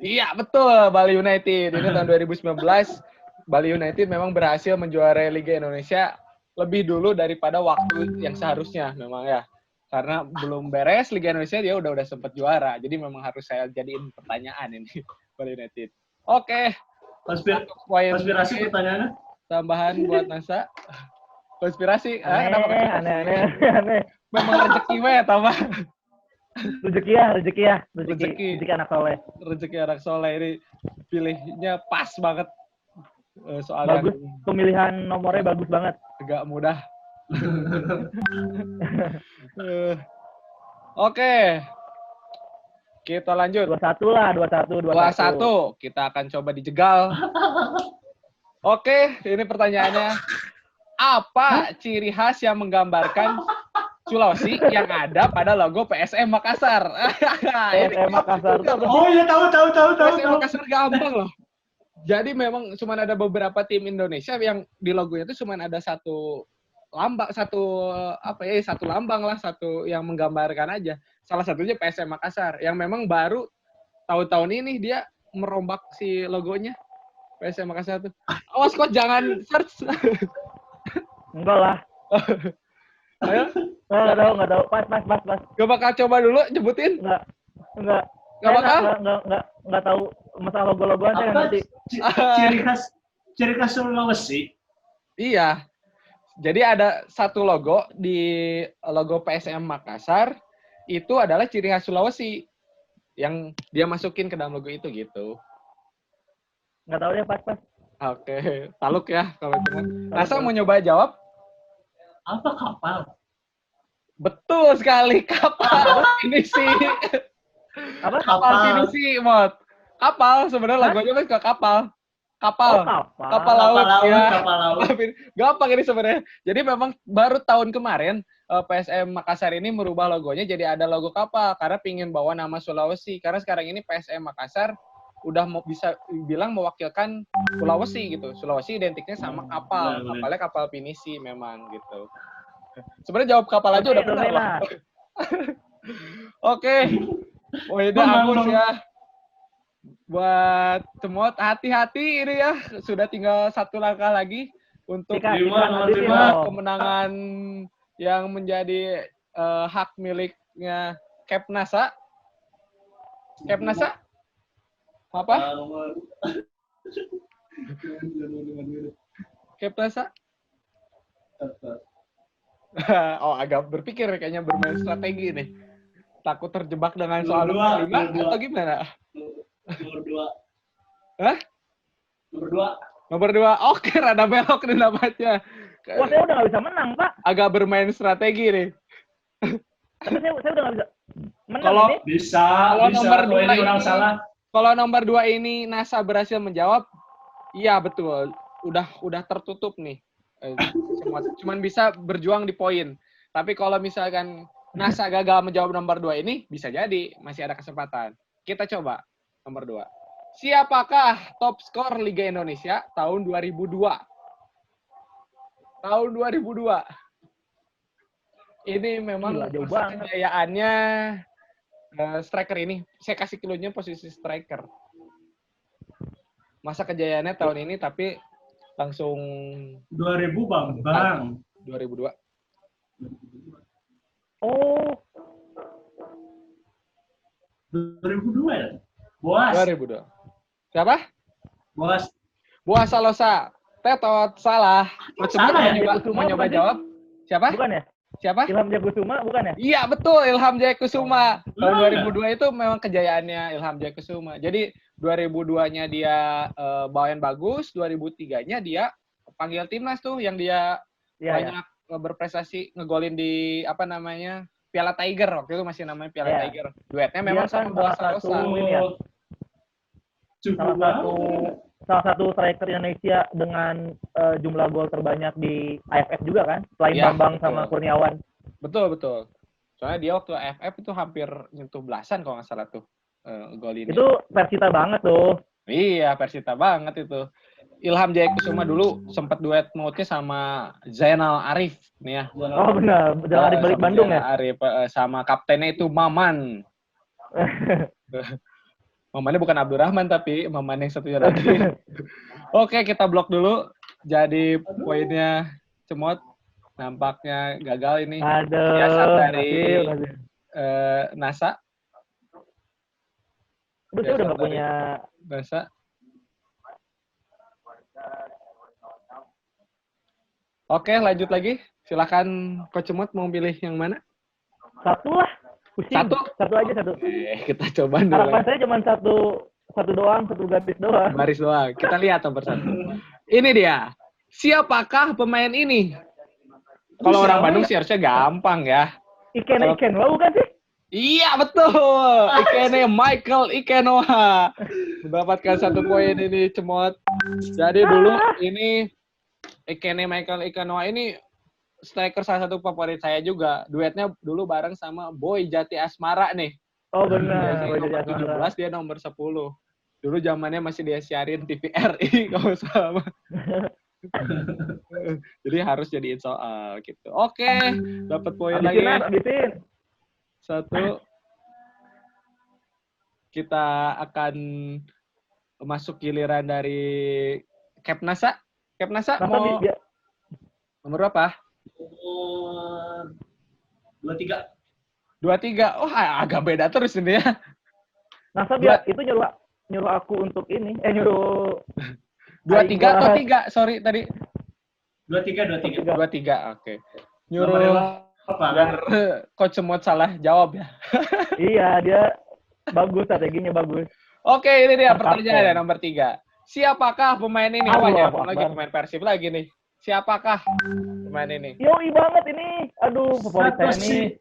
Iya, betul. Bali United. Ini tahun 2019. Bali United memang berhasil menjuarai Liga Indonesia lebih dulu daripada waktu yang seharusnya memang ya. Karena belum beres Liga Indonesia dia udah sempat juara. Jadi memang harus saya jadiin pertanyaan ini Bali United. Oke. Konspirasi pertanyaannya? Tambahan buat Nasa. Konspirasi. Aneh. Memang rezeki we tambah. Rezeki anak soleh. Rezeki anak soleh ini pilihnya pas banget. Soalnya Bagus, pemilihan nomornya bagus banget. Agak mudah. Oke. Kita lanjut. 21. Kita akan coba dijegal. Oke, ini pertanyaannya. Apa ciri khas yang menggambarkan Sulawesi yang ada pada logo PSM Makassar? PSM Makassar itu apa? Oh iya, tahu. PSM Makassar gampang loh. Jadi memang cuma ada beberapa tim Indonesia yang di logonya itu cuma ada satu lambang lah, satu yang menggambarkan aja. Salah satunya PSM Makassar yang memang baru tahun-tahun ini dia merombak si logonya PSM Makassar tuh. Awas kok jangan search. Enggak lah. Ayo. Enggak tahu. Pas. Gak bakal coba dulu nyebutin? Enggak. Gak bakal? Enggak tahu masalah logo-logoan saya nanti. Ciri khas Sulawesi. Iya. Jadi ada satu logo di logo PSM Makassar itu adalah ciri khas Sulawesi yang dia masukin ke dalam logo itu gitu. Enggak tahu deh, pas. Oke, taluk ya kalau itu. Nasa mau nyoba jawab? Apa kapal? Betul sekali, kapal. Ini sih Apa? Kapal pinisi, Mot. Kapal, sebenarnya lagunya kan ke kapal. Kapal. Oh, kapal. Kapal laut, ya. Kapal laut. Gampang ini sebenarnya. Jadi memang baru tahun kemarin PSM Makassar ini merubah logonya jadi ada logo kapal karena pingin bawa nama Sulawesi. Karena sekarang ini PSM Makassar udah mau bisa bilang mewakilkan Sulawesi gitu. Sulawesi identiknya sama kapal. Benar. Kapalnya kapal pinisi memang gitu. Sebenarnya jawab kapal aja udah benar lah. Oke. Oh, ini Agus ya. Buat Cemot, hati-hati ini ya. Sudah tinggal 1 langkah lagi untuk kemenangan yang menjadi hak miliknya Kepnasa. Kepnasa? Apa? Kepnasa? Oh, agak berpikir kayaknya bermain strategi nih. Takut terjebak dengan soal nomor 5 atau gimana? Nomor 2. Hah? Nomor 2. Nomor 2. Oke, rada belok nih namanya. Wah, saya udah nggak bisa menang, Pak. Agak bermain strategi nih. Tapi saya udah nggak bisa menang Kalau ini. Bisa. nomor 2 ini orang ini, salah. kalau nomor 2 ini NASA berhasil menjawab, iya betul. Udah tertutup nih. Cuman bisa berjuang di poin. Tapi kalau misalkan NASA gagal menjawab nomor 2 ini, bisa jadi masih ada kesempatan. Kita coba nomor 2. Siapakah top skor Liga Indonesia tahun 2002? Tahun 2002. Ini memang kejayaannya striker ini. Saya kasih clue-nya posisi striker. Masa kejayaannya tahun ini tapi langsung 2000 Bang. 2002. Oh, 2002 ya? Boas. 2002. Siapa? Boas Salosa. Tetot, salah. Salah ya? Mau nyoba jawab? Siapa? bukan ya? Siapa? Ilham Jayakusuma bukan ya? Iya, betul. Ilham Jayakusuma. Tahun 2002 itu memang kejayaannya Ilham Jayakusuma. Jadi 2002-nya dia bawain bagus, 2003-nya dia panggil timnas tuh yang dia banyak berprestasi ngegolin di apa namanya? Piala Tiger. Waktu itu masih namanya Piala Tiger. Duetnya memang sama Boas Salosa. Salah satu striker Indonesia dengan jumlah gol terbanyak di AFF juga kan, selain Bambang sama Kurniawan. Betul. Soalnya dia waktu AFF itu hampir nyentuh belasan kalau nggak salah tuh gol ini. Itu Persita banget tuh. Iya, Persita banget itu. Ilham Jayakusuma dulu sempat duet mautnya sama Zainal Arif nih ya. Oh benar, Zainal Arif balik Bandung ya. Arif sama kaptennya itu Maman. Mamannya bukan Abdurrahman tapi Maman yang satunya lagi. Oke, kita blok dulu. Jadi poinnya Cemot nampaknya gagal ini. Siasat dari NASA. Saya udah nggak punya NASA. Oke, lanjut lagi. Silakan Coach Cemot mau pilih yang mana? Satu lah. Pusing. Satu aja. Kita coba dulu. Harapan saya cuma satu doang, satu garis doang. Garis doang. Kita lihat nomor 1. Ini dia. Siapakah pemain ini? Kalau orang Bandung sih harusnya gampang ya. Ikenwa bukan sih? Iya, betul. Ikene Michael Ikenoha. Mendapatkan 1 poin ini Cemot. Jadi dulu ini Ikene Michael Ikenoha ini striker salah satu favorit saya juga. Duetnya dulu bareng sama Boy Jati Asmara nih. Oh benar. Boy Jati Asmara. 17, dia nomor 10. Dulu zamannya masih dia siarin TVRI kalau sama. Jadi harus jadiin soal gitu. Oke, dapat poin lagi. Abisin. 1. Kita akan masuk giliran dari Kepnasa. Kepnasa mau nomor berapa? 23. 23. Oh, agak beda terus ini ya. Nasa dia itu nyuruh aku untuk ini. Nyuruh 23 atau 3? Sorry tadi. 23. Oke. Nyuruh biar Coach Cemot salah jawab ya. Iya, dia bagus, strateginya bagus. Oke, ini dia pertanyaannya nomor 3. Siapakah pemain ini? Lagi pemain Persib lagi nih. Siapakah pemain ini? Yoi banget ini. Aduh, favorit saya nih.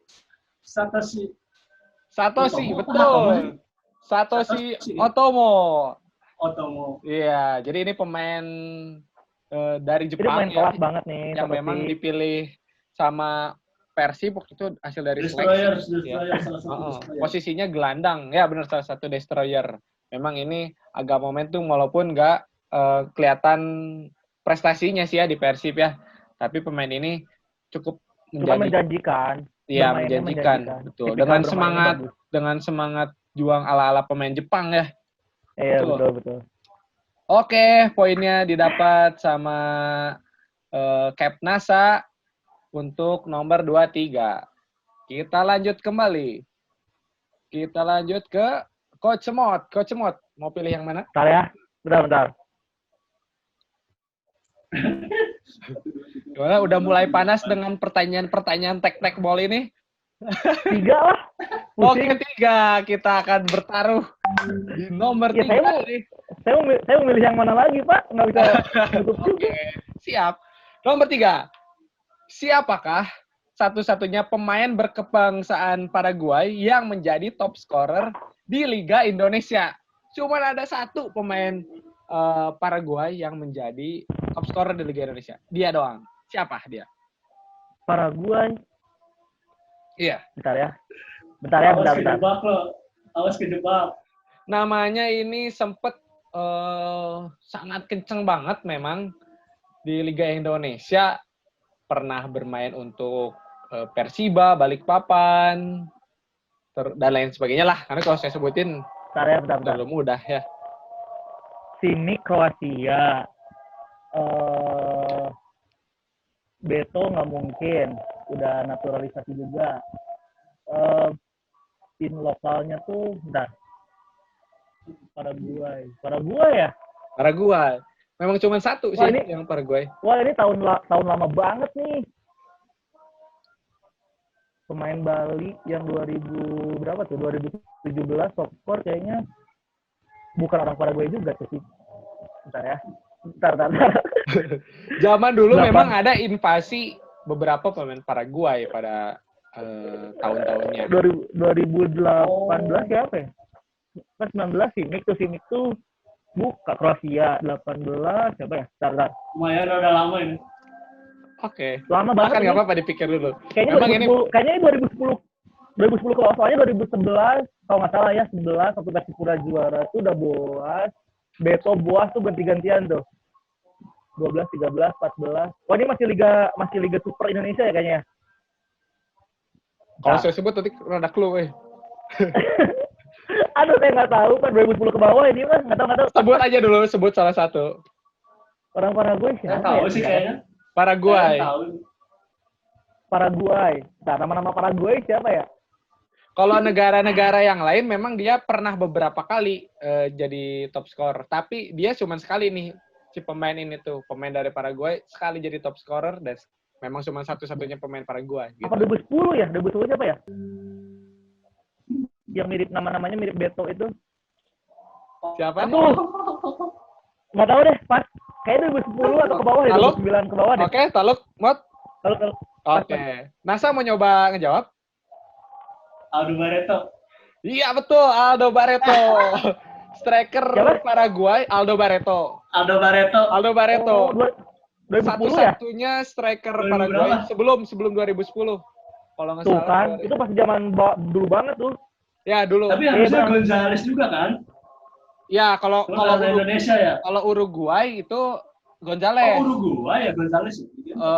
Satoshi, betul. Satoshi Satoshi. Otomo. Otomo. Iya, jadi ini pemain dari Jadi Jepang main ya, kelas banget nih. yang Satoshi. memang dipilih sama Persib waktu itu hasil dari Destroyer seleksi. Ya. salah satu destroyer. Posisinya gelandang, ya benar salah satu destroyer. Memang ini agak momentum walaupun nggak kelihatan prestasinya sih ya di Persib ya. Tapi pemain ini cukup Cuma menjadi menjanjikan. ya Bermainnya menjanjikan, betul. Tipikal bermainnya bagus. Dengan semangat juang ala-ala pemain Jepang ya. Iya, Betul. betul. Oke, poinnya didapat sama Cap NASA untuk nomor 23. Kita lanjut kembali. Kita lanjut ke Coach Semot. Coach Semot, mau pilih yang mana? Bentar ya. Bentar. Gimana, udah mulai panas dengan pertanyaan-pertanyaan tek-tek ball ini? 3 lah. Oke, 3. Kita akan bertaruh di nomor 3 nih. Saya mau milih yang mana lagi, Pak? Nggak bisa cukup juga. Oke, siap. Nomor 3. Siapakah satu-satunya pemain berkebangsaan Paraguay yang menjadi top scorer di Liga Indonesia? Cuma ada satu pemain Paraguay yang menjadi top scorer di Liga Indonesia. Dia doang. Siapa dia? Paraguay. Iya. Bentar ya. Awas kejebak. Namanya ini sempet sangat kenceng banget memang di Liga Indonesia. Pernah bermain untuk Persiba, Balikpapan, dan lain sebagainya lah. Karena kalau saya sebutin, Bentar. terlalu mudah ya. Sini Kroasia. Beto nggak mungkin. Udah naturalisasi juga. Tim lokalnya tuh, bentar. Paraguay ya? Paraguay. Memang cuma satu sih ini, yang Paraguay. Wah, ini tahun lama banget nih. Pemain Bali yang 2000 berapa tuh? 2017 top score kayaknya bukan orang Paraguay juga tuh sih. Bentar ya. Bentar. Zaman dulu memang ada invasi beberapa pemain Paraguay pada tahun-tahunnya. 2018 siapa ya? Kan 19 sih. Simic tuh buka Kroasia 18 siapa ya? Bentar. Lumayan udah lama ini. Oke. Lama banget. Kan nggak apa-apa dipikir dulu. Kayaknya 2010 ke bawah, soalnya 2011 kalau nggak salah ya 11 waktu Persipura juara tuh udah Boas, Beto Boas tuh ganti-gantian tuh. 12, 13, 14. Wah, ini masih Liga Super Indonesia ya kayaknya. Kalau saya sebut nanti rada clue. Aduh, saya nggak tahu kan 2010 ke bawah ini mah nggak tahu. Sebut aja dulu, sebut salah satu. Orang Paraguay siapa? Saya tahu sih kayaknya. Paraguay. Nah, nama-nama Paraguay siapa ya? Kalau negara-negara yang lain memang dia pernah beberapa kali jadi top scorer, tapi dia cuma sekali nih si pemain ini tuh, pemain dari Paraguay sekali jadi top scorer dan memang cuma satu-satunya pemain Paraguay. Gitu. Apa 2010 ya? 2010 siapa ya? Yang mirip namanya mirip Beto itu. Siapa? Nggak tahu deh, pas. Kayaknya 2010 atau ke bawah ya, 2009 ke bawah deh. Oke, Taluk, Mot. Taluk. Oke. Nasa mau nyoba ngejawab? Aldo Barreto. Iya, betul. Aldo Barreto. Striker Paraguay, Aldo Barreto. Oh, 2010 Satu-satunya striker Paraguay sebelum 2010. Kalau nggak salah. Tuh kan, itu pas zaman dulu banget tuh. Ya, dulu. Tapi harusnya Gonzales juga kan? Ya, kalau Indonesia ya. Kalau Uruguay itu Gonzales. Oh, Uruguay ya Gonzales.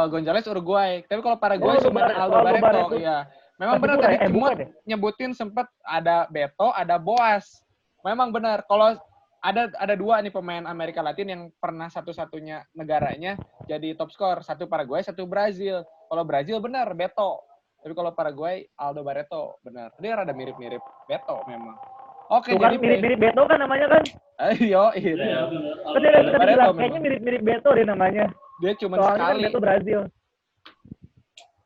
Gonzales Uruguay. Tapi kalau Paraguay cuma Aldo Barreto. Iya. Memang benar tadi cuma nyebutin sempat ada Beto, ada Boas. Memang benar. Kalau ada dua nih pemain Amerika Latin yang pernah satu-satunya negaranya jadi top skor. Satu Paraguay, satu Brazil. Kalau Brazil benar Beto. Tapi kalau Paraguay Aldo Barreto benar. Dia rada mirip-mirip Beto memang. Oke, jadi mirip-mirip Beto kan namanya kan? Ayo, iya. Kayaknya mirip-mirip Beto deh namanya. Dia cuma sekali. Kan Beto Brazil.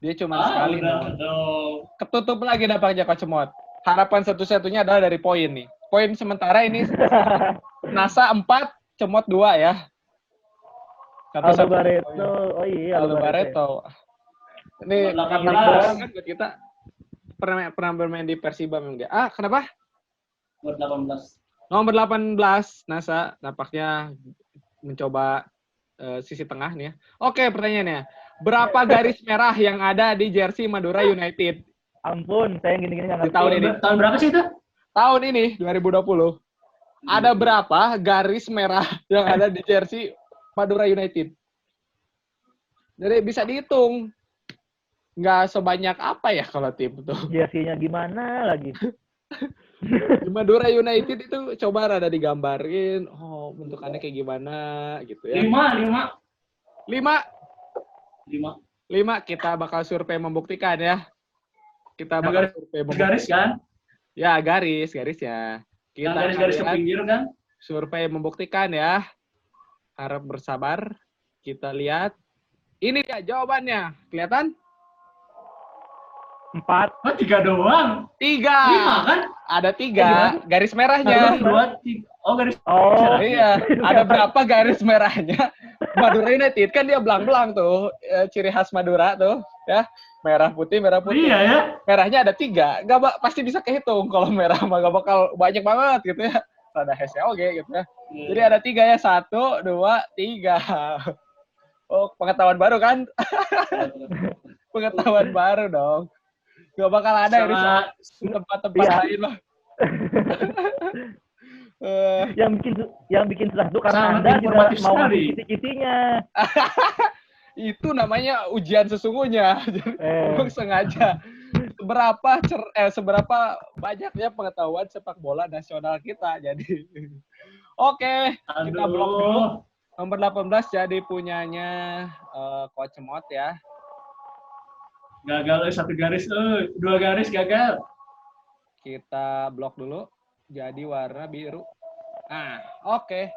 Dia cuma sekali. Ketutup lagi dapatnya Coach Cemot. Harapan satu-satunya adalah dari poin nih. Poin sementara ini Nasa 4, Cemot 2 ya. Aldo Barreto. Oh iya, Aldo Barreto. Ini pernah buat kita pernah bermain di Persiba memang dia. Kenapa? Nomor 18. Nomor 18, NASA nampaknya mencoba sisi tengah nih ya. Oke, pertanyaannya. Berapa garis merah yang ada di jersey Madura United Ampun, saya gini-gini nggak di ngerti. tahun ini? Tahun berapa sih itu? Tahun ini, 2020. Ada berapa garis merah yang ada di jersey Madura United? Jadi bisa dihitung. Nggak sebanyak apa ya kalau tim itu. Jersey-nya gimana lagi? Di Madura United itu coba rada digambarin, oh bentukannya kayak gimana gitu ya. 5. 5 kita bakal survei membuktikan ya. Kita bakal survei membuktikan. Garis kan? Ya, garisnya. Kita Garis-garis ke lihat pinggir kan? survei membuktikan ya. Harap bersabar. Kita lihat. Ini dia jawabannya. Kelihatan? 4. Oh, 3 doang. 3. 5 kan? Ada 3 garis merahnya. 1, 2, 3. Oh, garis. Oh, Iya, ada berapa garis merahnya? Madura United kan dia belang-belang tuh, ciri khas Madura tuh, ya merah putih. Iya ya. Merahnya ada 3, pasti bisa kehitung kalau merah mah gak bakal banyak banget gitu ya. Ada hese oge gitu ya. Jadi ada 3 ya, 1, 2, 3. Oh, pengetahuan baru kan? Pengetahuan baru dong. Gak bakal ada ini di tempat-tempat lain mah. yang bikin susah itu karena Sangat Anda juga informatif mau sekali. ngasih kisi-kisinya. Itu namanya ujian sesungguhnya. Jadi memang sengaja. Seberapa banyaknya pengetahuan sepak bola nasional kita. Jadi oke, kita blok dulu. Nomor 18 jadi punyanya Coach Mot ya. Gagal 1 garis, 2 garis gagal. Kita blok dulu. Jadi warna biru. Nah, oke.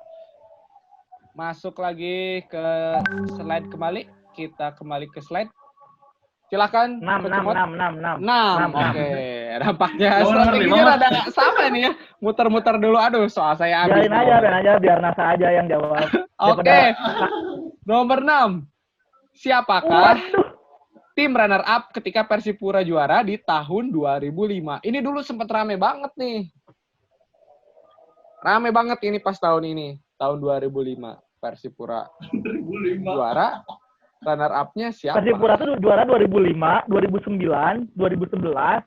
Masuk lagi ke slide kembali. Kita kembali ke slide. Silakan. 6. 6. Oke. Nampaknya strateginya rada sama nih ya. Muter-muter dulu. Aduh, soal saya habis. Biarin aja, biar NASA aja yang jawab. Oke. Nomor 6. Siapakah tim runner up ketika Persipura juara di tahun 2005? Ini dulu sempat rame banget nih. Rame banget ini pas tahun ini. Tahun 2005. Persipura 2005. juara. Runner up-nya siapa? Persipura tuh juara 2005, 2009, 2011,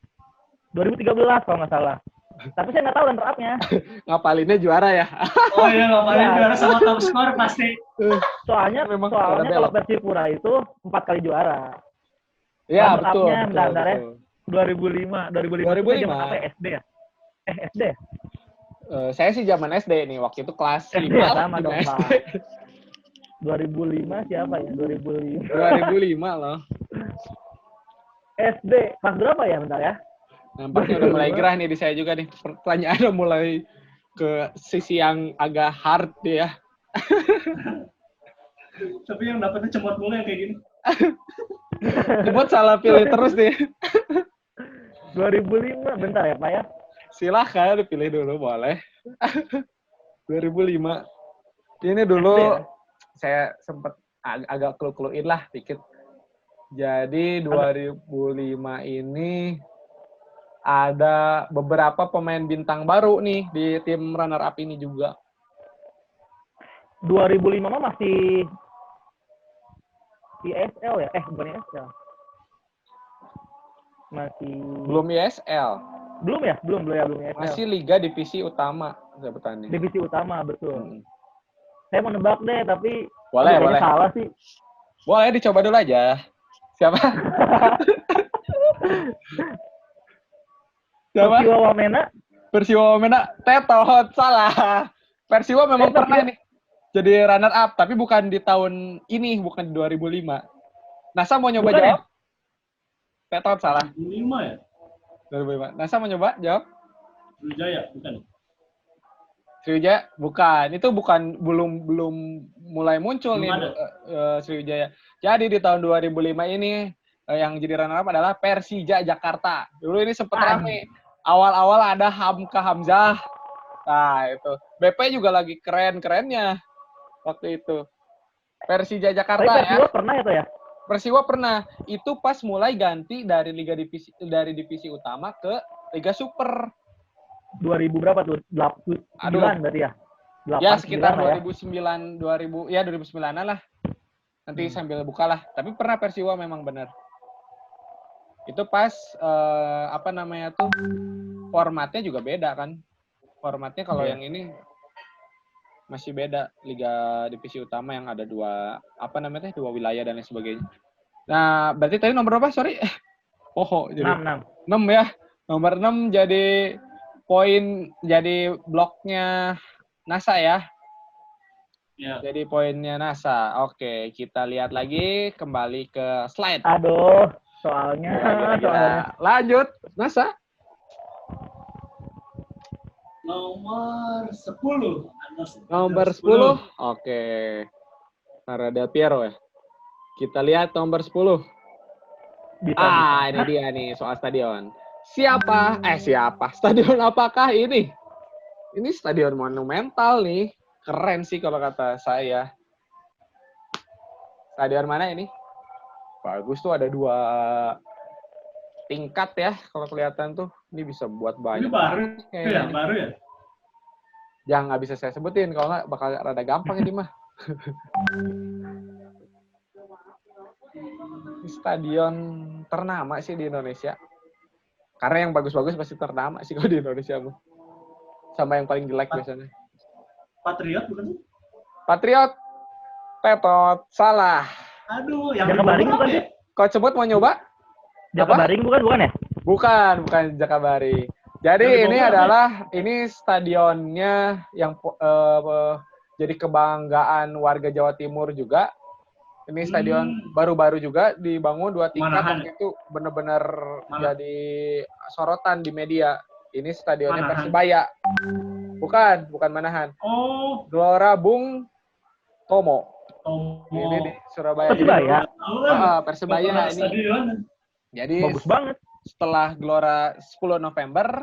2013 kalau nggak salah. Tapi saya nggak tahu runner up-nya. Ngapalinnya juara ya? Oh iya, ngapalin juara sama top skor pasti. Soalnya kalau Persipura itu 4 kali juara. Ya, runner betul. up-nya bentar ya. 2005 2005. zaman apa ya? SD ya? SD ya? Saya sih zaman SD nih, waktu itu kelas 5. Sama dong, Pak. 2005 siapa ya? 2005 loh. SD. Kelas berapa ya? Bentar ya. Nampaknya udah mulai gerah nih di saya juga nih. Pertanyaan udah mulai ke sisi yang agak hard ya. Tapi yang dapetnya cemot mulu yang kayak gini. Cemot salah pilih terus nih. 2005, bentar ya Pak ya. Silahkan dipilih dulu, boleh. 2005. Ini dulu saya sempat agak clue-cluein lah dikit. Jadi 2005 ini ada beberapa pemain bintang baru nih di tim runner up ini juga. 2005 mah masih ISL ya? Bukan ISL. Masih Belum ISL. Belum ISL. Masih Liga Divisi Utama sebutannya. Divisi Utama, betul. Saya mau nebak deh, tapi boleh. salah sih. Boleh dicoba dulu aja. Siapa? Siapa? Persiwa Wamena. Tetot, salah. Persiwa memang pernah nih jadi runner up, tapi bukan di tahun ini, bukan di 2005. Nasa mau nyoba jawab? Tetot, salah. 2005 ya? 2005. Nasa mau nyoba jawab? Sriwijaya, bukan? Sriwijaya, bukan. Itu belum mulai muncul nih Sriwijaya. Jadi di tahun 2005 ini yang jadi runner up adalah Persija Jakarta. Dulu ini sempat rame. Awal-awal ada Hamka Hamzah. Nah, itu. BP juga lagi keren-kerennya waktu itu. Persija Jakarta ya. Persiwa pernah itu ya? Persiwa pernah. Itu pas mulai ganti dari divisi utama ke Liga Super. 2000 berapa tuh? 9 berarti ya? 8, Ya sekitar 9 lah ya. 2009, 2009-an lah. Nanti sambil buka lah. Tapi pernah Persiwa memang benar. Itu pas apa namanya tuh formatnya juga beda kan. Formatnya kalau yang ini masih beda, Liga Divisi Utama yang ada dua wilayah dan lain sebagainya. Nah, berarti tadi nomor berapa? Sorry. Jadi 6 ya. Nomor 6 jadi bloknya NASA ya. Ya. Jadi poinnya NASA. Oke, kita lihat lagi kembali ke slide. Aduh, soalnya. Lanjut, NASA. Nomor 10. Nomor 10. Oke. Del Piero ya. Kita lihat nomor 10. Bisa. Ini dia nih soal stadion. Siapa? Stadion apakah ini? Ini stadion monumental nih. Keren sih kalau kata saya. Stadion mana ini? Bagus tuh, ada 2 tingkat ya. Kalau kelihatan tuh. Ini bisa buat banyak. Ini baru ya? Baru ya? Yang nggak bisa saya sebutin. Kalau nggak bakal rada gampang ini mah. Stadion ternama sih di Indonesia. Karena yang bagus-bagus pasti ternama sih kalau di Indonesia mah. Sama yang paling jelek biasanya. Patriot bukan? Patriot. Tetot. Salah. Aduh, yang Jakabaring bukan sih? Coach Sebut mau nyoba? Jakabaring bukan ya? Bukan Jakabaring. Jadi ini stadionnya yang jadi kebanggaan warga Jawa Timur juga. Ini stadion baru-baru juga dibangun 2 tingkat. Waktu itu benar-benar jadi sorotan di media. Ini stadionnya Manahan. Persebaya. Bukan Manahan. Oh, Gelora Bung Tomo. Ini di Surabaya. Persebaya. Persebaya ini. Jadi Bagus banget. Setelah Gelora 10 November,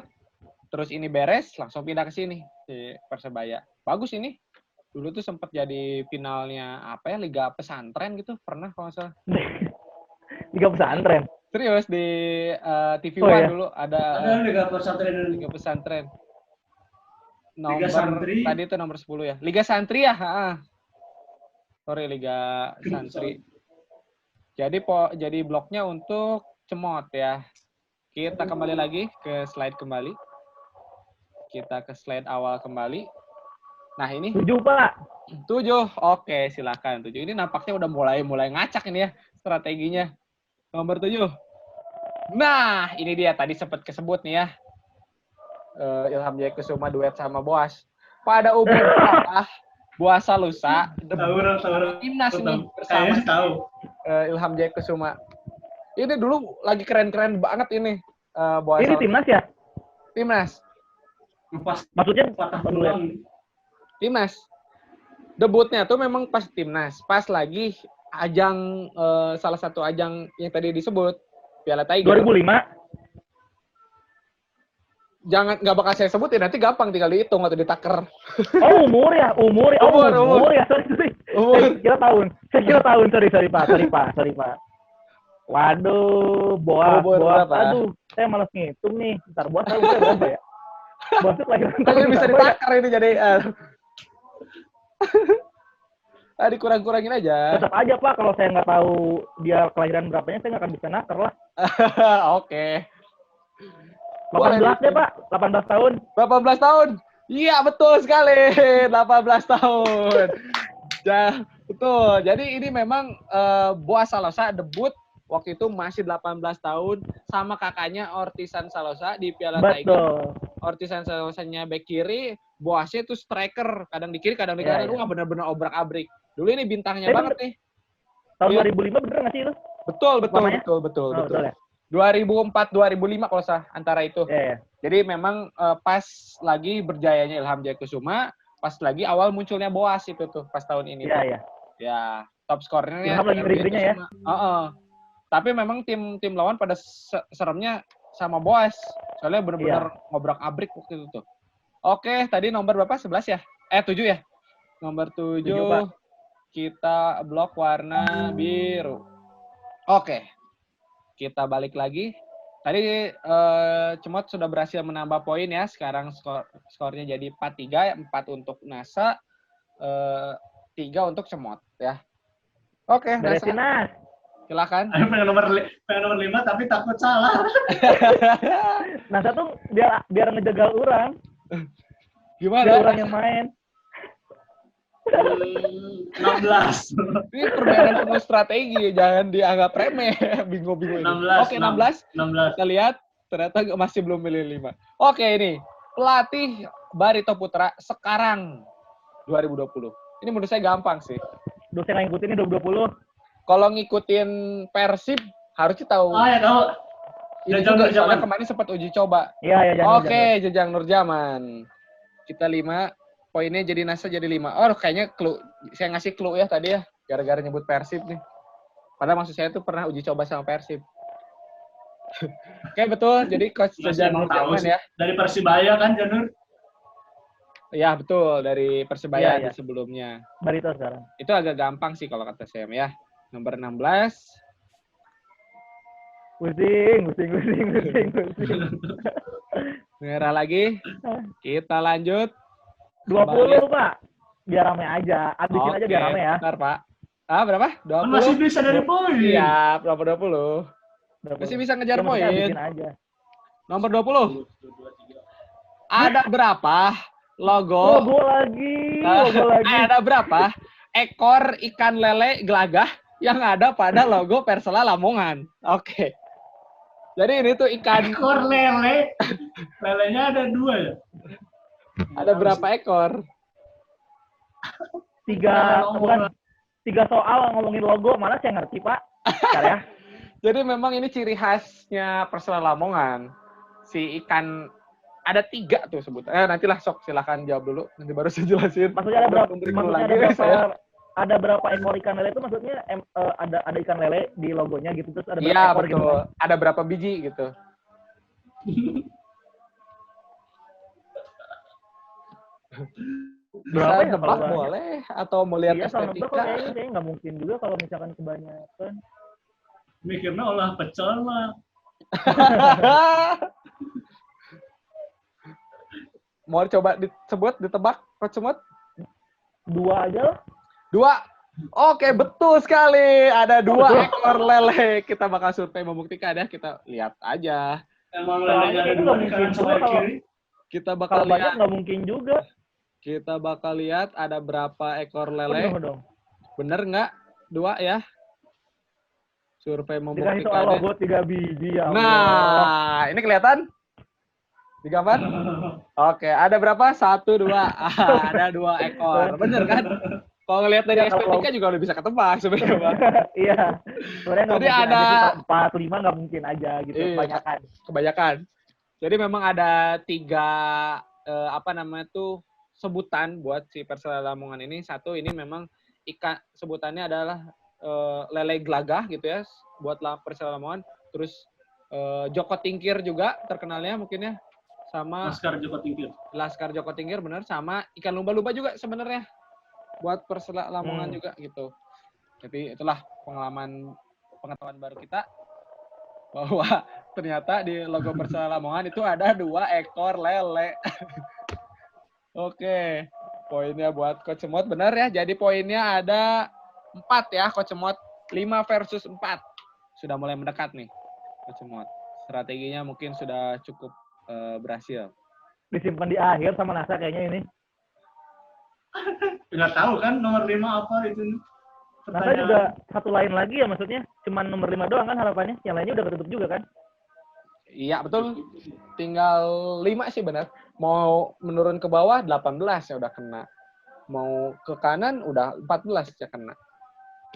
terus ini beres, langsung pindah ke sini di Persebaya. Bagus ini. Dulu tuh sempat jadi finalnya Liga Pesantren gitu, pernah kalau nggak salah. Liga Pesantren. Serius di TV One ya? dulu ada Liga Pesantren. Liga Pesantren. Liga Santri. Tadi itu nomor 10 ya. Liga Santri ya, Sorry, Liga Santri. Jadi bloknya untuk Cemot ya. Kita kembali lagi ke slide kembali. Kita ke slide awal kembali. Nah, ini 7, Pak. 7. Oke, silakan 7. Ini nampaknya udah mulai ngacak ini ya strateginya. Nomor 7. Nah, ini dia tadi sempat kesebut nih ya. Ilham Jaya Kusuma duet sama Boas. Pada umumnya Boas Salusa timnas ini bersama Ilham Jaya Kusuma. Ini dulu lagi keren-keren banget ini. Boas Ini Salusa. timnas ya? Timnas. Maksudnya patah dulu ya? Timnas. Debutnya tuh memang pas timnas. Pas lagi ajang salah satu ajang yang tadi disebut Piala Tiger. 2005. Jangan, nggak bakal saya sebutin, nanti gampang tinggal dihitung atau ditaker. Oh, umur ya. Umur ya. Sorry. Umur. Saya kira tahun. Sorry, Pak. Waduh, Boas. Aduh, saya malas ngitung nih. Ntar Boas tahu berapa ya? Boas itu lahiran Tapi bisa ditakar ini jadi. Dikurang-kurangin aja. Tetap aja, Pak, kalau saya nggak tahu dia kelahiran berapanya, saya nggak akan bisa naker lah. Oke. 18 deh, Pak. 18 tahun. 18 tahun. Iya, betul sekali. 18 tahun. Ya, betul. Jadi ini memang Boas Salosa debut waktu itu masih 18 tahun sama kakaknya Ortisan Salosa di Piala Tiger. Ortisan Salosanya bek kiri, Boasnya itu striker, kadang di kiri, kadang di kanan. Wah, benar-benar obrak-abrik. Dulu ini bintangnya banget nih. Tahun 2005 bener nggak sih itu? Betul. Ya? 2004-2005 kalau sah antara itu. Yeah. Jadi memang pas lagi berjayanya Ilham Jaya Kusuma, pas lagi awal munculnya Boas itu tuh pas tahun ini. Iya. Ya, top skornya Ilham lagi ngeri-ngerinya ya. Tapi memang tim lawan pada seremnya sama Boas. Soalnya benar-benar ngobrak-abrik waktu itu tuh. Oke, tadi nomor berapa? 11 ya? 7 ya? Nomor 7 kita blok warna biru. Oke. Kita balik lagi Tadi Cemot sudah berhasil menambah poin ya. Sekarang skornya jadi 4-3, 4 untuk NASA, 3 untuk Cemot ya. Oke, NASA. Beresin, Nas. Silakan. Ayo pengen nomor 5 tapi takut salah. NASA tuh biar ngejegal orang. Gimana? Biar orang yang main. 16. Ini permainan penuh strategi, jangan dianggap remeh. Bingung-bingung ini. 16. Oke, 16. 16. Kita lihat, ternyata masih belum milih 5. Oke, ini. Pelatih Barito Putra sekarang 2020. Ini menurut saya gampang sih. Dosen yang ngikutin ini 2020. Kalau ngikutin Persib, harusnya tahu. Oh ya tahu. Ini Jajang juga, Nurjaman. soalnya kemarin sempat uji coba. Iya, jangan. Oke, Jajang Nurjaman. Kita 5. Poinnya jadi NASA jadi 5. Oh, kayaknya clue. Saya ngasih clue ya tadi ya. Gara-gara nyebut Persib nih. Padahal maksud saya tuh pernah uji coba sama Persib. Oke, betul. Jadi Coach Jajang Nurjaman ya. Dari Persibaya kan, Janur? Ya, betul. Dari Persebaya Iya. di sebelumnya. Barito sekarang. Itu agak gampang sih kalau kata saya ya. Nomor 16. Pusing. Merah lagi. Kita lanjut. 20, Pak. Biar rame aja. Habisin aja biar rame ya. Bentar, Pak. Berapa? 20. Kan masih bisa dari poin. Siap, nomor 20. Masih bisa ngejar Ya, maksudnya poin. habisin aja. Nomor 20. Ada berapa logo? Logo lagi. Ada berapa ekor ikan lele gelagah yang ada pada logo Persela Lamongan? Oke. Jadi ini tuh ikan. Ekor lele. Lelenya ada 2 ya? Ada berapa ekor? 3 soal ngomongin logo, mana saya ngerti, Pak. Bentar ya. Jadi memang ini ciri khasnya Persela Lamongan. Si ikan ada 3 tuh sebutan. Nantilah sok silakan jawab dulu. Nanti baru saya jelasin. Maksudnya ada berapa ekor ikan lele itu maksudnya ada ikan lele di logonya gitu terus ada berapa Iya, ekor betul. gitu kan? Ada berapa biji gitu. Berapa Bisa ya nebak kalau banyak? boleh atau mau lihat Iya, kalau nebak estetika. kayaknya nggak mungkin juga kalau misalkan kebanyakan. Mikirnya olah pecel mah. Mau coba disebut, ditebak, Coach Cemot? 2 aja lah. 2. Oke, betul sekali. Ada 2 ekor lele. Kita bakal survei membuktikan ya. Kita lihat aja. Emang lelenya ada 2 kanan sama kiri. Kita bakal Kalau banyak lihat. nggak mungkin juga. Kita bakal lihat ada berapa ekor lele. Penuh dong. Bener nggak? 2 ya. Survei Dikasih soal membuktikan. logo 3 biji ya. Allah. Nah, ini kelihatan? Di gambar? Oke, ada berapa? 1, 2. Ada 2 ekor. Bener kan? Kalau ngelihat dari Ya, kalau- estetika juga udah bisa ketebak sebenarnya, Bang. Iya. Sebenarnya nggak Jadi mungkin ada- aja sih, 4, 5 nggak mungkin aja gitu. Iya. Kebanyakan. Kebanyakan. Jadi memang ada 3 sebutan buat si Persela Lamongan ini. 1 ini memang ikan sebutannya adalah lele gelagah gitu ya buat Persela Lamongan. Terus Joko Tingkir juga terkenalnya mungkin ya, sama Laskar Joko Tingkir. Laskar Joko Tingkir bener, sama ikan lumba-lumba juga sebenarnya buat Persela Lamongan juga gitu. Jadi itulah pengetahuan baru kita bahwa ternyata di logo Persela Lamongan itu ada 2 ekor lele. Oke, poinnya buat Coach Cemot benar ya. Jadi poinnya ada 4 ya Coach Cemot. 5 versus 4. Sudah mulai mendekat nih Coach Cemot. Strateginya mungkin sudah cukup berhasil. Disimpan di akhir sama NASA kayaknya ini. Nggak tahu kan nomor 5 apa itu. NASA juga satu lain lagi ya maksudnya. Cuman nomor 5 doang kan harapannya. Yang lainnya udah ketutup juga kan. Iya, betul. Tinggal 5 sih benar. Mau menurun ke bawah 18 ya udah kena. Mau ke kanan udah 14 ya kena.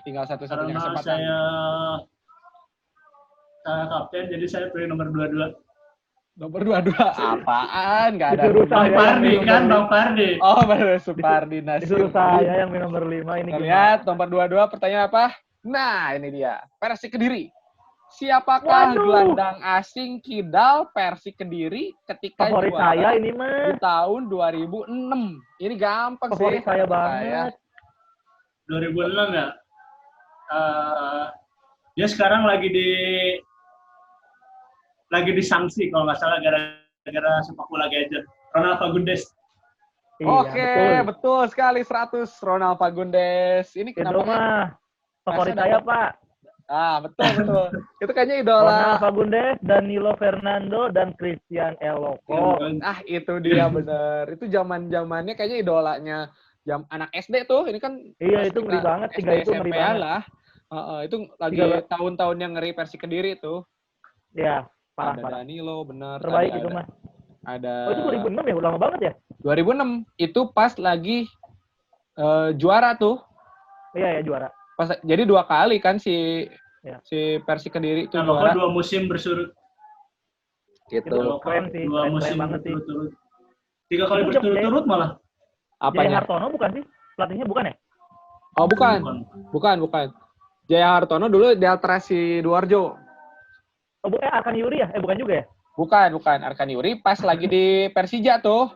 Tinggal satu-satunya Karena kesempatan. saya kapten, jadi saya pilih nomor 22. Nomor 22 apaan? Nggak ada. Disuruh Bang saya Pardi yang kan, nomor Bang Pardi. Oh, baru Supardi Nasir. Disuruh saya yang main nomor 5 ini Kita gimana? lihat nomor 22 pertanyaan apa? Nah, ini dia. Persik Kediri. Siapakah Waduh. gelandang asing kidal Persik Kediri ketika Favorit juara saya ini mah. di tahun 2006? Ini gampang Favorit sih. saya Menurut banget. 2006 ya. Dia sekarang lagi di lagi disanksi kalau nggak salah gara-gara sepak bola gadget. Ronald Fagundes. Iya, Oke, betul sekali 100 Ronald Fagundes. Ini Itu kenapa? mah favorit Masa saya, dapat- Pak. Betul. Itu kayaknya Ronald idola. Fagundes, Danilo Fernando, dan Christian Eloko. Itu dia bener. Itu zaman-zamannya kayaknya idolanya anak SD tuh. Ini kan Iya, pas itu ngeri kita banget. SD, Tiga itu ngeri SMP banget. lah. Itu lagi Tiga- tahun-tahun yang ngeri Persik Kediri tuh. Ya, Ada parah. Danilo, bener. Terbaik Tadi itu ada, mah. ada Oh, itu 2006 ya? Udah lama banget ya? 2006. Itu pas lagi juara tuh. Iya, ya juara. Jadi 2 kali kan si Ya. Persik Kediri itu Eloko juara. 2 musim bersurut. Gitu. Eloko Keren sih, 2 keren musim banget sih. berturut-turut. 3 kali Itu berturut-turut malah. Jaya Apanya? Hartono bukan sih? Pelatihnya bukan ya? Oh, bukan. Jaya Hartono dulu di Altras Sidoarjo. Oh, Arkan Yuri ya? Bukan juga ya? Bukan. Arkan Yuri pas lagi di Persija tuh.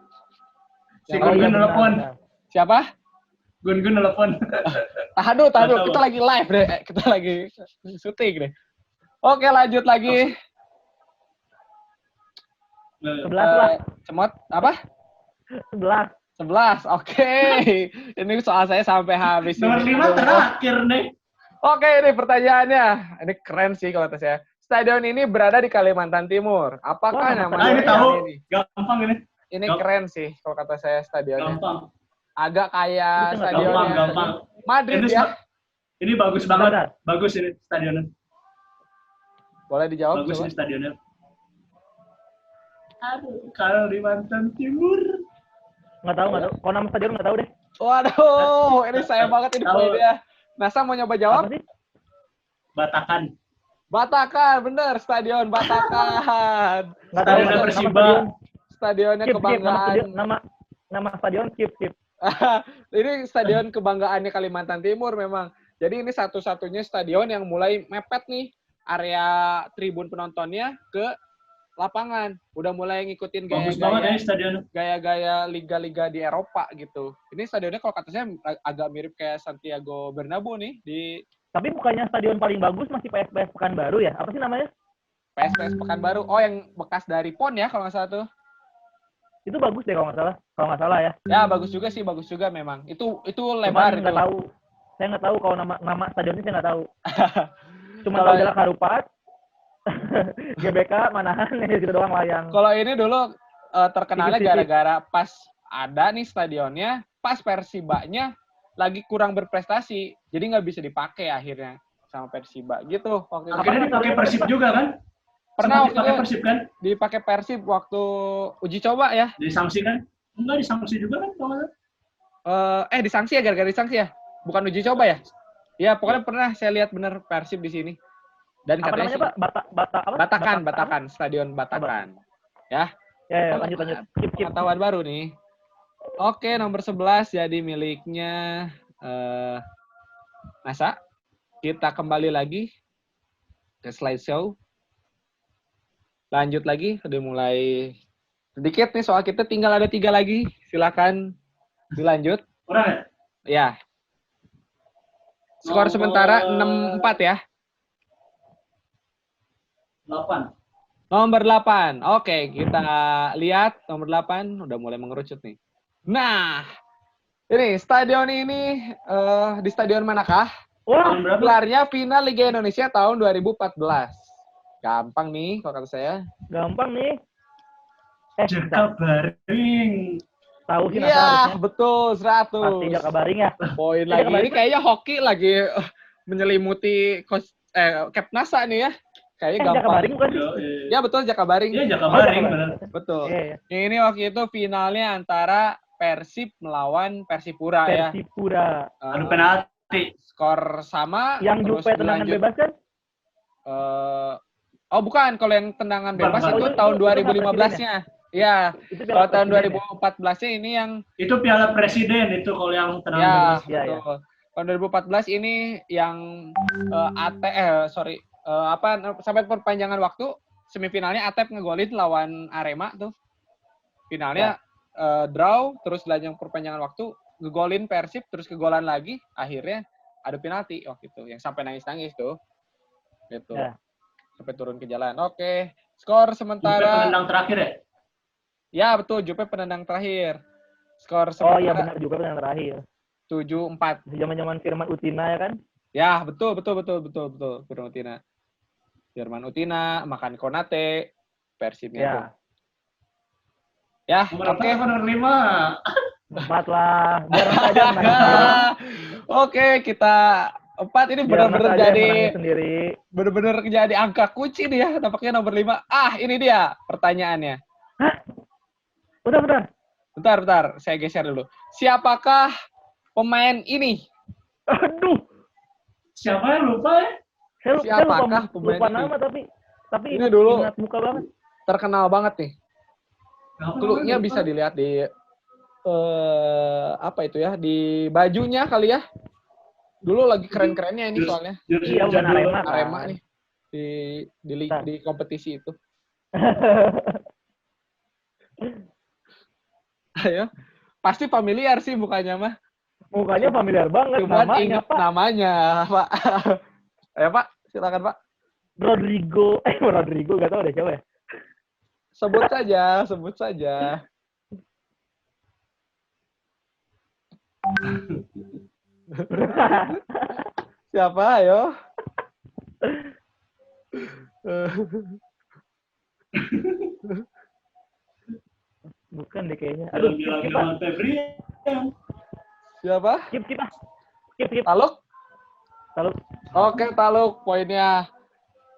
Si Yang- Gun-Gun benar, nelpon. benar. Siapa? Gun-Gun nelpon. Tahan dulu. Nggak tahu. Kita lagi live deh. Kita lagi syuting deh. Oke, lanjut lagi. 11 lah. Cemot, apa? 11. 11. Oke. Ini soal saya sampai habis. Nomor ini. 5 terakhir nih. Oke, ini pertanyaannya. Ini keren sih kalau kata saya. Stadion ini berada di Kalimantan Timur. Apakah Wah, nama Ah, ini stadion tahu. ini? Gampang ini. Ini keren sih kalau kata saya stadionnya. Gampang. Agak kayak Itu stadionnya Gampang. Madrid Ini, ya. ini bagus banget. Benar. Bagus ini stadionnya. Boleh dijawab Bagus coba. ini stadionnya. Aduh, Kalimantan Timur. Nggak tahu. Kalau nama stadion nggak tahu deh. Waduh, ini saya banget ini Tahu. poin dia. Nasa mau nyoba jawab? Apa sih? Batakan. Batakan, bener. Stadion Batakan. Nggak tahu. Stadion Nama Persiba. stadion. Stadionnya Skip. kebanggaan. Nama stadion skip. Ini stadion kebanggaannya Kalimantan Timur memang. Jadi ini satu-satunya stadion yang mulai mepet nih area tribun penontonnya ke lapangan. Udah mulai ngikutin Bagus banget gaya-gaya ini stadionnya. gaya-gaya liga-liga di Eropa gitu. Ini stadionnya kalau kata saya agak mirip kayak Santiago Bernabeu nih di Tapi bukannya stadion paling bagus masih PSPS Pekanbaru ya? Apa sih namanya? PSPS Pekanbaru. Oh, yang bekas dari PON ya kalau nggak salah tuh. Itu bagus deh kalau nggak salah ya. Ya, bagus juga memang. Itu Cuman lebar itu. nggak tahu. Saya nggak tahu kalau nama stadionnya saya nggak tahu. Cuma Kalau- tahu Jalak Harupat, GBK, Manahan, gitu doang lah yang. Kalau ini dulu terkenalnya Sedikit-sedikit. gara-gara pas ada nih stadionnya, pas Persibanya lagi kurang berprestasi, jadi nggak bisa dipakai akhirnya sama Persiba gitu. Waktu itu Akhirnya dipakai Persib juga kan? pernah Sempat waktu dipakai itu Persib kan? dipakai Persib waktu uji coba ya. Disanksi kan? Enggak disanksi juga kan kalau nggak salah? Disanksi ya gara-gara disanksi ya, bukan uji coba ya? Ya pokoknya pernah saya lihat bener Persib di sini. Dan Apa katanya namanya, sih, Pak? Apa? Batakan, Stadion Batakan. Ya. Ya, lanjut. Skip. Pengetahuan baru nih. Oke, nomor 11 jadi miliknya Nasa. Kita kembali lagi ke slideshow. Lanjut lagi, udah mulai sedikit nih soal kita, tinggal ada 3 lagi. Silakan dilanjut. Orang ya? Ya. Skor Nomor- sementara 6-4 ya. 8. Nomor 8. Oke, kita lihat nomor 8 udah mulai mengerucut nih. Nah, ini stadion ini di stadion manakah? Wah, Tahun berapa? Gelarnya final Liga Indonesia tahun 2014. Gampang nih kalau kata saya. gampang nih. Jakabaring. Tahu sih Nasa Iya, harusnya. betul, 100. Pasti Jakabaring ya. Poin Iya, lagi. Jakabaring. Ini kayaknya hoki lagi menyelimuti Cap NASA nih ya. Kayaknya gampang. Jakabaring bukan sih? Ya betul, Jakabaring. Iya Jakabaring Oh, benar. Betul. Iya, iya. Ini waktu itu finalnya antara Persib melawan Persipura ya. Persipura. Adu penalti. Skor sama. Yang terus Jupe tendangan dilanjut. bebas kan? Bukan. Kalau yang tendangan Bukan, bebas bukan. itu Oh, tahun itu 2015-nya. Iya. Itu Kalau tahun Presiden ya? 2014-nya ini yang Itu Piala Presiden itu kalau yang tenang ya, bebas. Iya, iya. betul. Tahun 2014 ini yang sampai perpanjangan waktu semifinalnya ATEP ngegolin lawan Arema tuh. Finalnya draw terus lanjut perpanjangan waktu ngegolin Persib terus kegolan lagi akhirnya ada penalti waktu itu yang sampai nangis-nangis tuh. Gitu. Ya. sampai turun ke jalan. Oke, skor Jupe sementara. penendang terakhir ya? Ya betul, Jupe penendang terakhir. Skor Oh iya sementara benar juga yang terakhir. 7-4. Zaman-zaman Firman Utina ya kan? Ya betul. Firman Utina, Makan Konate, Persibnya tuh. Ya. Ya, Nomor oke. 4 apa nomor 5? 4 lah. Biar Mas aja menangin sendiri. Oke, kita 4 ini Biar Mas benar-benar aja yang jadi menangin sendiri. benar-benar jadi angka kunci nih ya. Tampaknya nomor 5. Ini dia pertanyaannya. Hah? Bentar. Bentar, saya geser dulu. Siapakah pemain ini? Aduh. Siapa yang lupa ya? Saya Siapakah pemain lupa ini? nama tapi Ini dulu ingat muka banget. terkenal banget nih. Kenapa Clue-nya lupa? bisa dilihat di apa itu ya, di bajunya kali ya. Dulu lagi keren-kerennya ini soalnya. Iya, bukan Arema kan. Arema nih di kompetisi itu. Ayo. Pasti familiar sih mukanya mah. Mukanya familiar banget. Cuman Namanya ingat Pak namanya, Pak. Ayo Pak, silakan Pak. Rodrigo gak tahu deh siapa ya. Sebut saja. Siapa, ayo? Bukan deh kayaknya. Aduh, skip Pak. Siapa? Skip. Taluk? Taluk. Oke, Taluk. Poinnya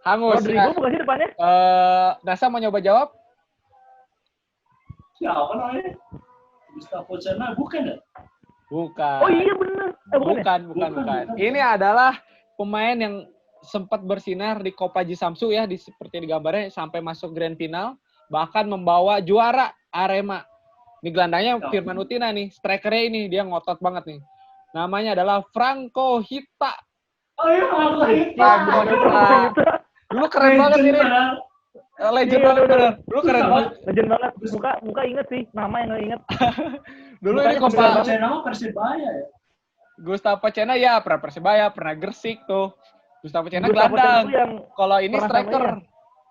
hangus. Rodrigo Ya. bukan sih depannya? Nasa mau nyoba jawab? Siapa namanya? Gustavo Cena bukan ya? Bukan. Oh iya bener. Bukan. Bukan. Ini adalah pemain yang sempat bersinar di Copa Jisamsu ya, seperti di gambarnya, sampai masuk grand final, bahkan membawa juara Arema. Ini gelandangnya Firman Utina nih, strikernya ini, dia ngotot banget nih. Namanya adalah Franco Hita. Oh iya, Franco Hita. Franco Hita. Dulu keren banget ini. Legend banget bener. Dulu keren banget. Legend banget. Muka inget sih, nama yang nggak inget. Dulu ini Gustavo Copa Cena Persibaya ya? Gustavo Cena ya, pernah Persibaya, pernah Gersik tuh. Gustavo Cena Gustavo gelandang. Cena tuh yang kalau ini striker.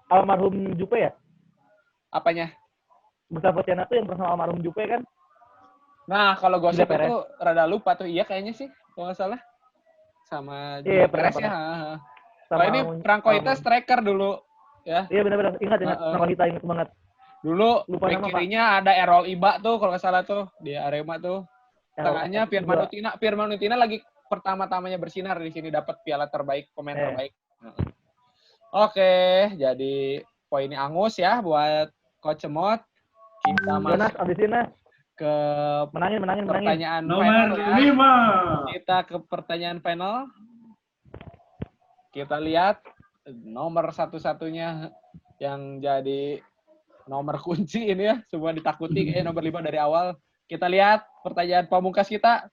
Almarhum Jupe ya? Apanya? Gustavo Cena tuh yang pernah almarhum Jupe kan? Nah, kalau gosip Perez. itu rada lupa tuh. Iya kayaknya sih, kalau nggak salah. Sama Iya, Perez ya. Kalau ini Franco Hita striker dulu. Ya. Iya benar-benar ingat. Franco Hita ingat banget. Dulu lupa back nama, kirinya ada Errol Iba tuh kalau nggak salah tuh di Arema tuh. Tengahnya Firman Utina. Firman Utina lagi pertama-tamanya bersinar di sini, dapat piala terbaik, pemain terbaik. Oke, jadi poinnya angus ya buat Coach Cemot. Kita masuk abis ini ke menangin. pertanyaan Nomor final ya. 5. Kita ke pertanyaan final. Kita lihat nomor satu-satunya yang jadi nomor kunci ini ya, semua ditakuti nomor 5 dari awal. Kita lihat pertanyaan pamungkas kita.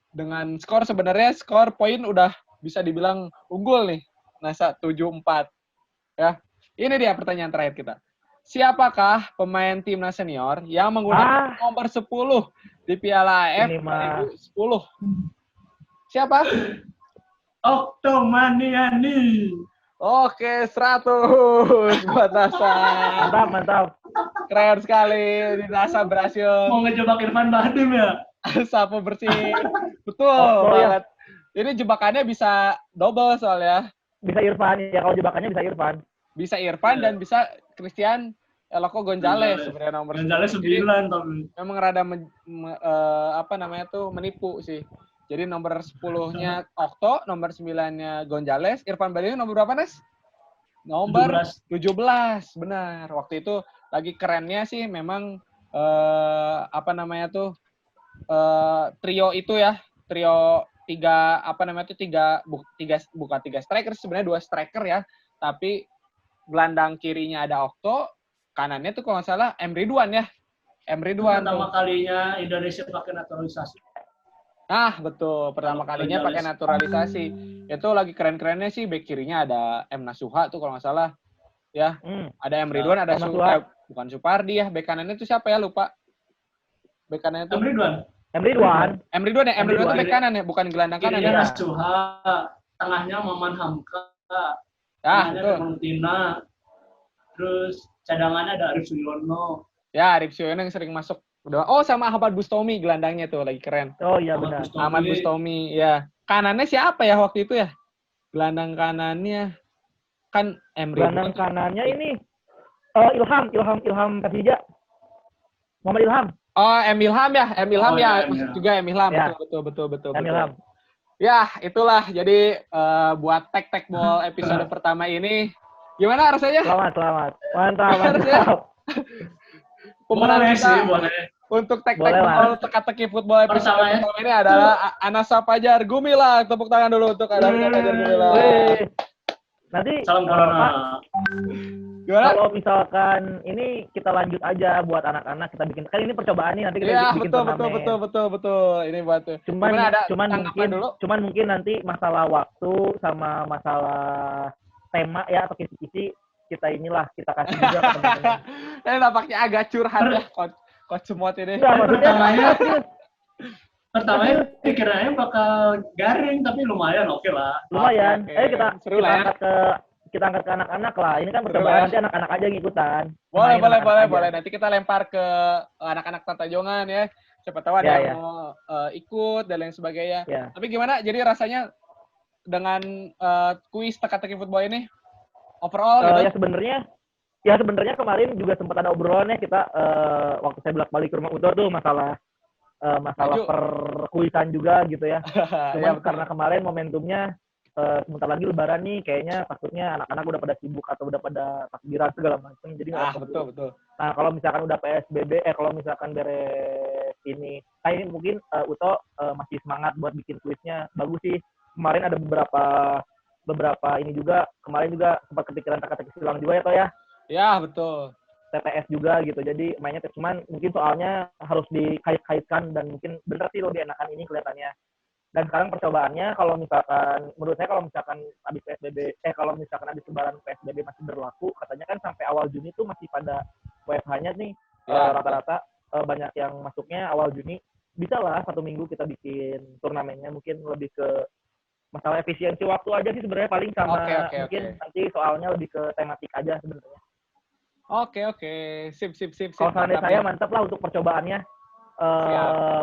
Dengan skor poin udah bisa dibilang unggul nih. Nasa 7-4. Ya. Ini dia pertanyaan terakhir kita. Siapakah pemain timnas senior yang menggunakan nomor 10 di Piala AF 2010? Siapa? Oktomaniani. Oke, 100 buat Nasa. Mantap. Keren sekali. Nasa berhasil. Mau ngejebak Irfan Bahdim ya? Sapu bersih. Betul banget. Ini jebakannya bisa double soalnya. Bisa Irfan ya, kalau jebakannya bisa Irfan. Bisa Irfan dan bisa Christian Eloko Gonzalez sebenarnya nomor Gonzalez 9 tapi memang rada menipu sih. Jadi nomor 10-nya Okto, nomor 9-nya Gonzalez, Irfan Bahdim nomor berapa, Nes? Nomor 17. Benar. Waktu itu lagi kerennya sih memang trio itu ya. Trio bukan tiga striker, sebenarnya 2 striker ya. Tapi gelandang kirinya ada Okto, kanannya tuh kalau nggak salah M. Ridwan ya. M. Ridwan pertama kalinya Indonesia pakai naturalisasi. Nah, betul. Pertama kalinya pakai naturalisasi. Itu lagi keren-kerennya sih. Back kirinya ada M. Nasuha tuh kalau nggak salah. Ya, ada M. Ridwan, ada bukan Supardi ya. Back kanannya itu siapa ya? Lupa. Back kanannya itu M. Ridwan tuh back kanan ya, bukan gelandang kanan ya. Nasuha, tengahnya Maman Hamka. tengahnya betul. Clementina, terus cadangannya ada Arif Suyono. Ya, Arif Suyono yang sering masuk. Oh, sama Ahmad Bustomi gelandangnya tuh lagi keren. Oh iya benar. Ahmad Bustomi, ya. Kanannya siapa ya waktu itu ya? Gelandang kanannya kan Emre. Gelandang kanannya ini Ilham Persija. Muhammad Ilham. Oh, Ilham ya. Ilham Oh, ya, ya, masuk ya. juga Ilham. Ya. Betul. Ilham. Ya, itulah. Jadi buat tek-tek ball episode pertama ini gimana rasanya? Selamat. Mantap. Pemenang Boleh kita sih, boleh. untuk tek-tek Boleh lah. ball teka-teki football episode Pertama ya. pertama ini adalah Anasa Fajar Gumilang. Tepuk tangan dulu untuk Anasa Fajar Gumilang. Wih. Nanti Salam Pak, corona. Gimana? kalau misalkan ini kita lanjut aja buat anak-anak kita bikin kan ini percobaan nih nanti kita Iya, bikin betul. turnamen. Ini buat Cuman tanggapan dulu. mungkin nanti masalah waktu sama masalah tema ya atau kisi-kisi kita kasih juga ke teman-teman. Ini nampaknya agak curhat ya, Coach Semot ini. Enggak, maksudnya Pertamanya pikirannya bakal garing, tapi lumayan oke lah. lumayan. Oke. Ayo Seru lah ya. kita angkat ke anak-anak lah. Ini kan Seru percobaan lah. nanti anak-anak aja ngikutan. Boleh. Main anak-anak aja. Nanti kita lempar ke anak-anak Tantajongan ya. Siapa tahu ada Ya, yang ya. mau ikut dan lain sebagainya. Ya. Tapi gimana? Jadi rasanya dengan kuis teka-teki football ini overall gitu? Ya sebenarnya kemarin juga sempat ada obrolan ya kita waktu saya bolak-balik ke rumah Utor tuh masalah Maju. perkuisan juga gitu ya. Ya, Cuman betul. karena kemarin momentumnya sebentar lagi lebaran nih kayaknya takutnya anak-anak udah pada sibuk atau udah pada takbiran segala macam jadi nggak Betul. Nah kalau misalkan udah PSBB kalau misalkan beres ini mungkin Uto masih semangat buat bikin kuisnya bagus sih. Kemarin ada beberapa ini juga kemarin juga sempat kepikiran teka-teki silang juga ya Toh ya. Ya, betul. TTS juga gitu jadi mainnya cuman mungkin soalnya harus dikait-kaitkan dan mungkin bener sih lebih enakan ini kelihatannya dan sekarang percobaannya kalau misalkan menurut saya kalau misalkan habis PSBB kalau misalkan habis lebaran PSBB masih berlaku katanya kan sampai awal Juni tuh masih pada WFH-nya nih Ya. rata-rata banyak yang masuknya awal Juni bisa lah 1 minggu kita bikin turnamennya mungkin lebih ke masalah efisiensi waktu aja sih sebenarnya paling sama mungkin nanti soalnya lebih ke tematik aja sebenarnya. Oke. Sip. Kalau sarannya saya mantap lah untuk percobaannya.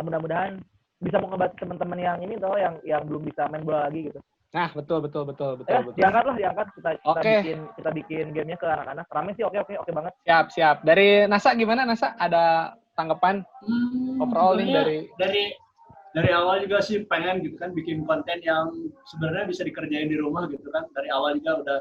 Mudah-mudahan bisa mengobat teman-teman yang ini tuh yang belum bisa main bola lagi gitu. Nah, betul. Diangkat Oke. kita bikin gamenya ke anak-anak. Rame sih oke banget. Siap. Dari Nasa gimana Nasa? Ada tanggapan overall nih dari awal juga sih pengen gitu kan bikin konten yang sebenarnya bisa dikerjain di rumah gitu kan. Dari awal juga udah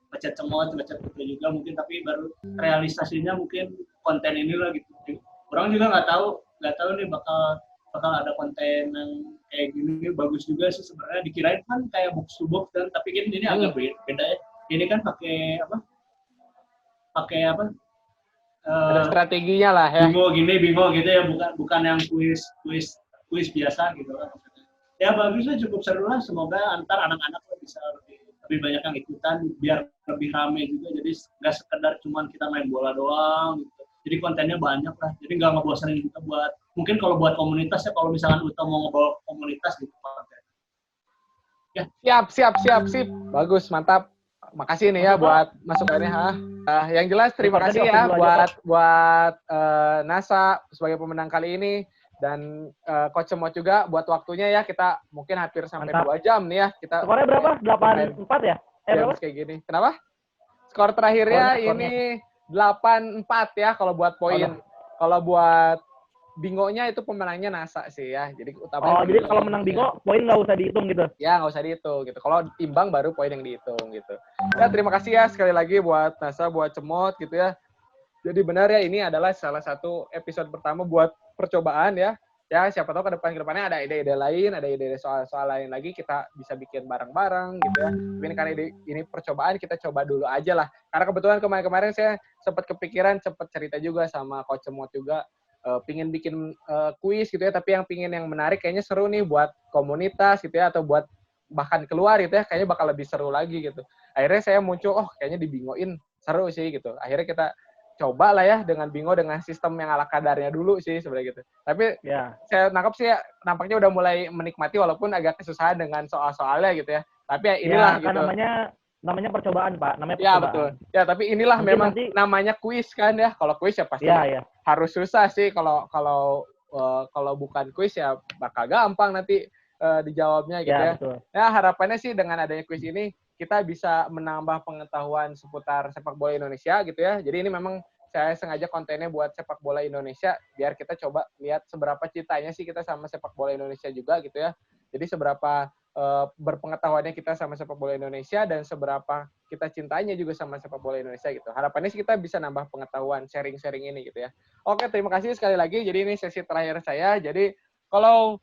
baca cemot, baca foto juga mungkin tapi baru realisasinya mungkin konten inilah gitu. Orang juga nggak tahu nih bakal ada konten yang kayak gini bagus juga sih sebenarnya dikirain kan kayak box to box kan tapi kan ini agak beda ya. Ini kan pakai apa? Ada strateginya lah ya. Bingo gitu ya bukan yang kuis biasa gitu kan. Ya bagusnya cukup seru lah semoga antar anak-anak bisa lebih banyak yang ikutan biar lebih rame juga jadi nggak sekedar cuman kita main bola doang gitu. Jadi kontennya banyak lah jadi nggak ngebosanin juga buat mungkin kalau buat komunitas ya kalau misalkan Uta mau ngebawa komunitas gitu konten. Ya. Siap. Bagus, mantap. Makasih nih ya buat masukannya. Yang jelas terima kasih ya buat Nasa sebagai pemenang kali ini dan Coach Semot juga buat waktunya ya kita mungkin hampir sampai 2 jam nih ya kita. Skornya berapa? 8-4 ya? Berapa? Kayak gini. Kenapa? Skor terakhirnya ini 8-4 ya kalau buat poin. Kalau buat bingonya itu pemenangnya Nasa sih ya. Jadi utamanya. Jadi kalau menang bingo poin nggak usah dihitung gitu? Ya nggak usah dihitung gitu. Kalau imbang baru poin yang dihitung gitu. Ya terima kasih ya sekali lagi buat Nasa, buat Cemot gitu ya. Jadi benar ya ini adalah salah satu episode pertama buat percobaan ya. Ya siapa tahu ke depannya ada ide-ide lain, ada ide-ide soal lain lagi kita bisa bikin bareng-bareng gitu ya. Tapi karena ini percobaan kita coba dulu aja lah. Karena kebetulan kemarin saya sempat kepikiran, sempat cerita juga sama Coach Cemot juga pingin bikin kuis gitu ya. Tapi yang pingin yang menarik kayaknya seru nih buat komunitas gitu ya atau buat bahkan keluar gitu ya. Kayaknya bakal lebih seru lagi gitu. Akhirnya saya muncul kayaknya dibingoin seru sih gitu. Akhirnya kita coba lah ya dengan bingo dengan sistem yang ala kadarnya dulu sih sebenarnya gitu. Tapi saya nangkap sih ya, nampaknya udah mulai menikmati walaupun agak kesusahan dengan soal-soalnya gitu ya. Tapi ya inilah ya, gitu. namanya percobaan, Pak. Namanya Ya, percobaan. betul. Ya, tapi inilah Mungkin memang nanti- namanya kuis kan ya. Kalau kuis ya pasti Ya, ya. harus susah sih. Kalau bukan kuis ya bakal gampang nanti dijawabnya gitu Ya, ya. betul. Ya, harapannya sih dengan adanya kuis ini kita bisa menambah pengetahuan seputar sepak bola Indonesia gitu ya. Jadi ini memang saya sengaja kontennya buat sepak bola Indonesia biar kita coba lihat seberapa cintanya sih kita sama sepak bola Indonesia juga gitu ya. Jadi seberapa berpengetahuannya kita sama sepak bola Indonesia dan seberapa kita cintanya juga sama sepak bola Indonesia gitu. Harapannya sih kita bisa nambah pengetahuan sharing-sharing ini gitu ya. Oke, terima kasih sekali lagi. Jadi ini sesi terakhir saya. Jadi kalau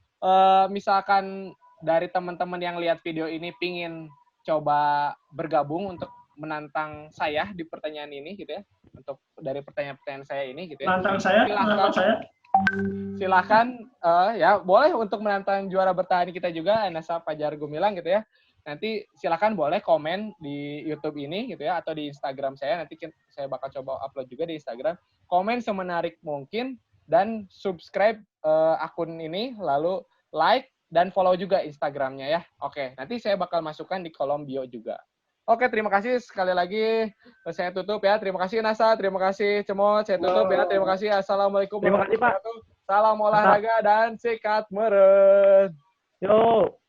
misalkan dari teman-teman yang lihat video ini pingin coba bergabung untuk menantang saya di pertanyaan ini gitu ya. Untuk dari pertanyaan-pertanyaan saya ini gitu ya. Nantang saya. Silahkan ya boleh untuk menantang juara bertahan kita juga Anasa Fajar Gumilang gitu ya. Nanti silakan boleh komen di YouTube ini gitu ya atau di Instagram saya, nanti saya bakal coba upload juga di Instagram. Komen semenarik mungkin dan subscribe akun ini, lalu like dan follow juga Instagramnya ya. Oke, nanti saya bakal masukkan di kolom bio juga. Oke, terima kasih sekali lagi. Saya tutup ya. Terima kasih Nasa, terima kasih Cemot. Saya tutup ya. Terima kasih. Assalamualaikum Terima kasih, Pak. warahmatullahi wabarakatuh. Salam olahraga dan sikat meren. Yo.